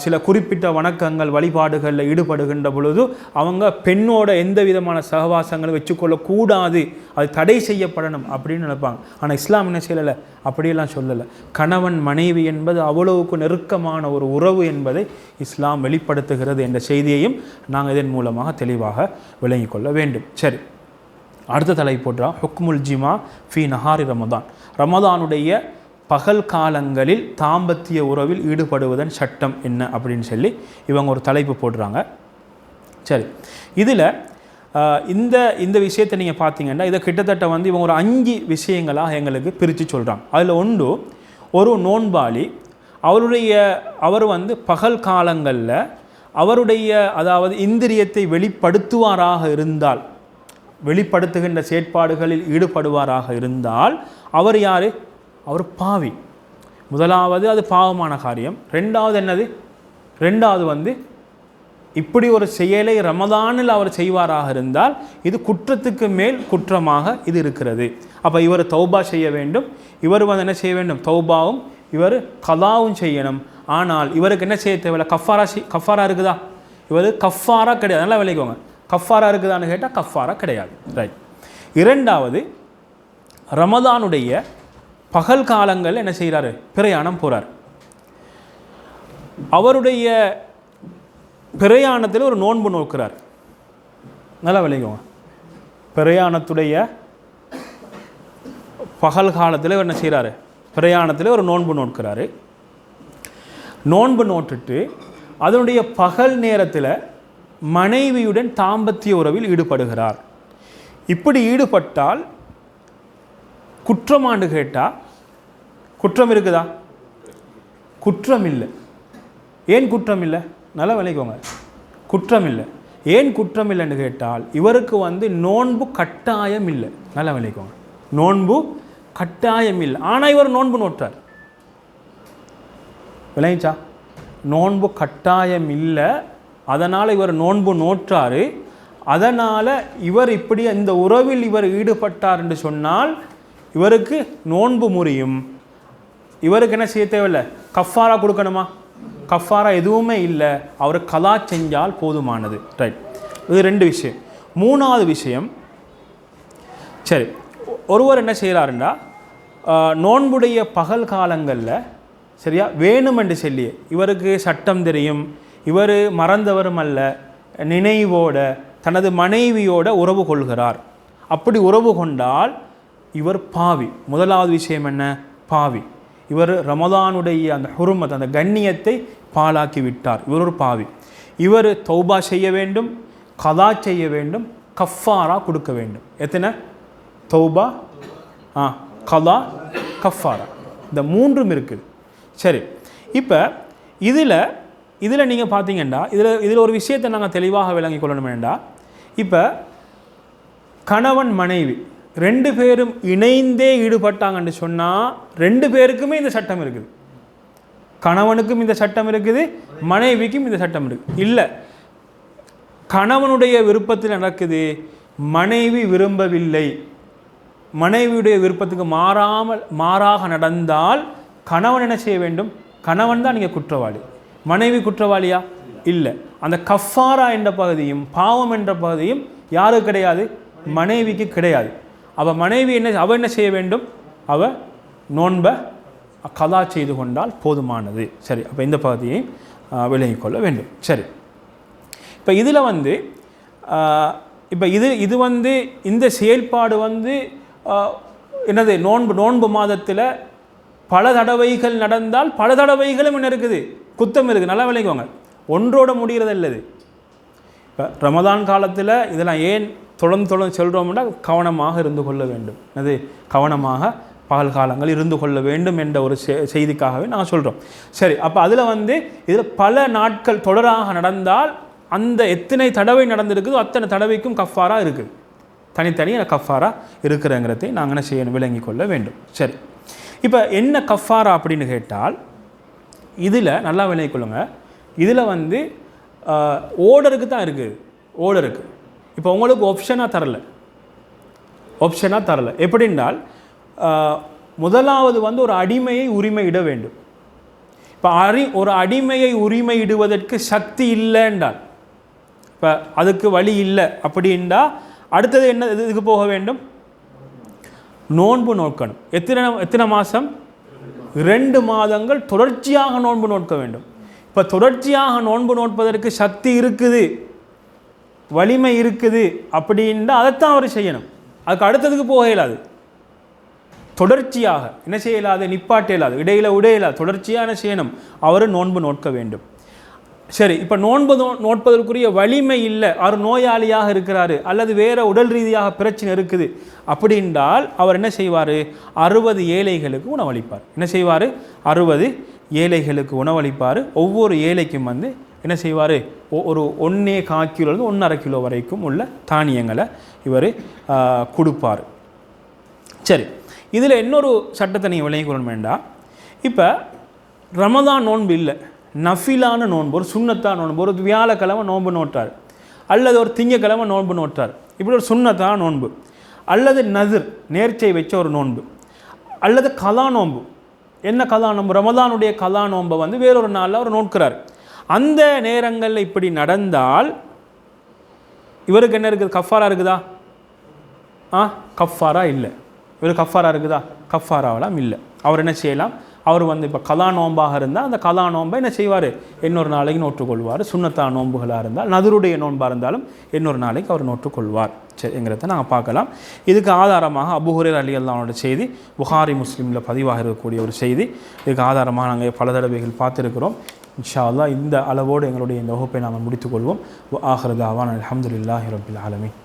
சில குறிப்பிட்ட வணக்கங்கள் வழிபாடுகளில் ஈடுபடுகின்ற பொழுது அவங்க பெண்ணோட எந்த விதமான சகவாசங்களும் வச்சுக்கொள்ளக்கூடாது, அது தடை செய்யப்படணும் அப்படின்னு நினைப்பாங்க. ஆனால் இஸ்லாம் என்ன செய்யலை, அப்படியெல்லாம் சொல்லலை. கணவன் மனைவி என்பது அவ்வளவுக்கு நெருக்கமான ஒரு உறவு என்பதை இஸ்லாம் வெளிப்படுத்துகிறது என்ற செய்தியையும் நாங்கள் இதன் மூலமாக தெளிவாக விளங்கிக் கொள்ள வேண்டும். சரி, அடுத்த தலைப்போட்டா ஹுக்முல் ஜிமா ஃபி நஹாரி ரமதான், ரமதானுடைய பகல் காலங்களில் தாம்பத்திய உறவில் ஈடுபடுவதன் சட்டம் என்ன அப்படின்னு சொல்லி இவங்க ஒரு தலைப்பு போடுறாங்க. சரி, இதில் இந்த விஷயத்தை நீங்கள் பார்த்தீங்கன்னா, இதை கிட்டத்தட்ட இவங்க ஒரு 5 விஷயங்களாக எங்களுக்கு பிரித்து சொல்கிறாங்க. அதில் ஒன்று, ஒரு நோன்பாளி அவர் பகல் காலங்களில் அவருடைய அதாவது இந்திரியத்தை வெளிப்படுத்துவாராக இருந்தால், வெளிப்படுத்துகின்ற செயற்பாடுகளில் ஈடுபடுவாராக இருந்தால் அவர் யார், அவர் பாவி. முதலாவது அது பாவமான காரியம். ரெண்டாவது என்னது, ரெண்டாவது இப்படி ஒரு செயலை ரமதானில் அவர் செய்வாராக இருந்தால் இது குற்றத்துக்கு மேல் குற்றமாக இது இருக்கிறது. அப்போ இவர் தௌபா செய்ய வேண்டும், இவர் என்ன செய்ய வேண்டும், தௌபாவும் இவர் கதாவும் செய்யணும். ஆனால் இவருக்கு என்ன செய்ய தேவையில்லை, கஃபாரா இருக்குதா, இவர் கஃபாரா கிடையாது. நல்லா விளைக்கோங்க, கஃபாரா இருக்குதான்னு கேட்டால் கஃபாரா கிடையாது. ரைட். இரண்டாவது, ரமதானுடைய பகல் காலங்கள் என்ன செய்கிறாரு, பிரயாணம் போகிறார். அவருடைய பிரயாணத்தில் ஒரு நோன்பு நோக்கிறார். நல்லா விளைக்குவோங்க, பிரயாணத்துடைய பகல் காலத்தில் என்ன செய்கிறாரு, பிரயாணத்தில் ஒரு நோன்பு நோக்கிறாரு. நோன்பு நோட்டுட்டு அதனுடைய பகல் நேரத்தில் மனைவியுடன் தாம்பத்திய உறவில் ஈடுபடுகிறார். இப்படி ஈடுபட்டால் குற்றமாண்டு கேட்டால் குற்றம் இருக்குதா, குற்றம் இல்லை. ஏன் குற்றம் இல்லை, நல்லா விளைக்கோங்க, குற்றம் இல்லை. ஏன் குற்றம் இல்லைன்னு கேட்டால் இவருக்கு நோன்பு கட்டாயம் இல்லை. நல்லா விளைக்கோங்க, நோன்பு கட்டாயம் இல்லை. ஆனால் இவர் நோன்பு நோட்டார். விளைச்சா, நோன்பு கட்டாயம் இல்லை, அதனால் இவர் நோன்பு நோற்றார். அதனால் இவர் இப்படி இந்த உறவில் இவர் ஈடுபட்டார் என்று சொன்னால் இவருக்கு நோன்பு முறியும். இவருக்கு என்ன செய்ய தேவையில்லை, கஃபாரா கொடுக்கணுமா, கஃபாரா எதுவுமே இல்லை, அவர் கலா செஞ்சால் போதுமானது. ரைட், இது 2 விஷயம். மூணாவது விஷயம், சரி, ஒருவர் என்ன செய்கிறாருண்டா நோன்புடைய பகல் காலங்களில் சரியா வேணுமென்று சொல்லி இவருக்கு சட்டம் தெரியும், இவர் மறந்தவரும் அல்ல, நினைவோட தனது மனைவியோட உறவு கொள்கிறார். அப்படி உறவு கொண்டால் இவர் பாவி. முதலாவது விஷயம் என்ன, பாவி. இவர் ரமதானுடைய அந்த ஹுருமத், அந்த கண்ணியத்தை பாழாக்கி விட்டார். இவர் ஒரு பாவி. இவர் தௌபா செய்ய வேண்டும், கதா செய்ய வேண்டும், கஃபாரா கொடுக்க வேண்டும். எத்தனை, தௌபா, கதா, கஃபாரா, இந்த 3ம் இருக்குது. சரி, இப்போ இதில் இதில் நீங்கள் பார்த்தீங்கன்னா இதில் ஒரு விஷயத்தை நாங்கள் தெளிவாக விளங்கி கொள்ளணுமேண்டா, இப்போ கணவன் மனைவி 2 பேரும் இணைந்தே ஈடுபட்டாங்கன்னு சொன்னால் 2 பேருக்குமே இந்த சட்டம் இருக்குது. கணவனுக்கும் இந்த சட்டம் இருக்குது, மனைவிக்கும் இந்த சட்டம் இருக்குது. இல்லை, கணவனுடைய விருப்பத்தில் நடக்குது, மனைவி விரும்பவில்லை, மனைவியுடைய விருப்பத்துக்கு மாறாக நடந்தால் கணவன் என்ன செய்ய வேண்டும்? கணவன் தான் நீங்கள் குற்றவாளி. மனைவி குற்றவாளியா? இல்லை. அந்த கஃபாரா என்ற பகுதியும் பாவம் என்ற பகுதியும் யாருக்கு கிடையாது? மனைவிக்கு கிடையாது. அவள் மனைவி அவள் என்ன செய்ய வேண்டும்? அவள் நோன்பை கதா செய்து கொண்டால் போதுமானது. சரி, அப்போ இந்த பகுதியை விலகிக் கொள்ள வேண்டும். சரி, இப்போ இதில் இப்போ இது இந்த செயல்பாடு என்னது, நோன்பு மாதத்தில் பல தடவைகள் நடந்தால் பல தடவைகளும் என்ன இருக்குது? குத்தம் இருக்குது. நல்லா விளங்குவாங்க, ஒன்றோட முடிகிறது இல்லது. இப்போ ரமதான் காலத்தில் இதெல்லாம் ஏன் தொடர்ந்து சொல்கிறோம்னா கவனமாக இருந்து கொள்ள வேண்டும். அது கவனமாக பகல் காலங்கள் இருந்து கொள்ள வேண்டும் என்ற ஒரு செய்திக்காகவே நாங்கள் சொல்கிறோம். சரி, அப்போ அதில் இதில் பல நாட்கள் தொடராக நடந்தால் அந்த எத்தனை தடவை நடந்திருக்குதோ அத்தனை தடவைக்கும் கஃபாரா இருக்குது. தனித்தனியாக கஃபாரா இருக்கிறங்கிறதை நாங்கள் என்ன செய்யணும்? விளங்கி கொள்ள வேண்டும். சரி, இப்போ என்ன கஃபாரா அப்படின்னு கேட்டால், இதில் நல்லா விளங்கி கொள்ளுங்க, இதில் ஓர்டருக்கு தான் இருக்குது. ஓர்டருக்கு இப்போ உங்களுக்கு ஆப்ஷனாக தரல. எப்படின்னால், முதலாவது ஒரு அடிமையை உரிமையிட வேண்டும். இப்போ ஒரு அடிமையை உரிமையிடுவதற்கு சக்தி இல்லை என்றால், இப்போ அதுக்கு வழி இல்லை அப்படின்னா அடுத்தது என்ன? இதுக்கு போக வேண்டும், நோன்பு நோக்கணும். எத்தனை மாதம்? 2 மாதங்கள் தொடர்ச்சியாக நோன்பு நோக்க வேண்டும். இப்போ தொடர்ச்சியாக நோன்பு நோட்பதற்கு சக்தி இருக்குது, வலிமை இருக்குது அப்படின்னா அதைத்தான் அவர் செய்யணும். அதுக்கு அடுத்ததுக்கு போக இயலாது. தொடர்ச்சியாக என்ன செய்ய இயலாது? நிப்பாட்ட இயலாது, இடையில உடையலாது, தொடர்ச்சியாக என்ன செய்யணும்? அவர் நோன்பு நோக்க வேண்டும். சரி, இப்போ நோன்பு நோட்பதற்குரிய வலிமை இல்லை, அவர் நோயாளியாக இருக்கிறாரு அல்லது வேறு உடல் ரீதியாக பிரச்சனை இருக்குது அப்படின்றால் அவர் என்ன செய்வார்? 60 ஏழைகளுக்கு உணவளிப்பார். என்ன செய்வார்? 60 ஏழைகளுக்கு உணவளிப்பார். ஒவ்வொரு ஏழைக்கும் என்ன செய்வார்? ஒரு 1.25 கிலோலேருந்து 1.5 கிலோ வரைக்கும் உள்ள தானியங்களை இவர் கொடுப்பார். சரி, இதில் இன்னொரு சட்டத்தை நீங்கள் விளங்கி கொள்ள வேண்டாம். இப்போ ரமதான் நோன்பு இல்லை, நஃபிலான நோன்பு, ஒரு சுண்ணத்தான நோன்பு, ஒரு வியாழக்கிழமை நோன்பு நோட்டார் அல்லது ஒரு திங்கக்கிழமை நோன்பு நோட்டார், இப்படி ஒரு சுண்ணத்தான நோன்பு, அல்லது நதிர் நேர்ச்சை வச்ச ஒரு நோன்பு, அல்லது கலா நோன்பு. என்ன கலா நோன்பு? ரமதானுடைய கலா நோன்பை வேறொரு நாளில் அவர் நோக்கிறார். அந்த நேரங்களில் இப்படி நடந்தால் இவருக்கு என்ன இருக்குது? கஃபாரா இருக்குதா? கஃபாரா இல்லை. இவர் கஃபாரா இருக்குதா? கஃபாராவெல்லாம் இல்லை. அவர் என்ன செய்யலாம்? அவர் இப்போ கலா நோன்பாக இருந்தால் அந்த கலா நோன்பை என்ன செய்வார்? இன்னொரு நாளைக்கு நோற்றுக்கொள்வார். சுண்ணத்தா நோன்புகளாக இருந்தால், நதுருடைய நோன்பாக இருந்தாலும் இன்னொரு நாளைக்கு அவர் நோற்றுக்கொள்வார். சரிங்கிறத நாங்கள் பார்க்கலாம். இதுக்கு ஆதாரமாக அபூ ஹுரைரா ரலியல்லாஹு அன்ஹு செய்தி புகாரி முஸ்லிமில் பதிவாக இருக்கக்கூடிய ஒரு செய்தி. இதுக்கு ஆதாரமாக நாங்கள் பல தடவைகள் பார்த்துருக்கிறோம். இன்ஷா அல்லாஹ் இந்த அளவோடு எங்களுடைய இந்த வகுப்பை நாங்கள் முடித்துக்கொள்வோம். ஆஹிரு தஅவானா அல்ஹம்துலில்லாஹி ரப்பில் ஆலமீன்.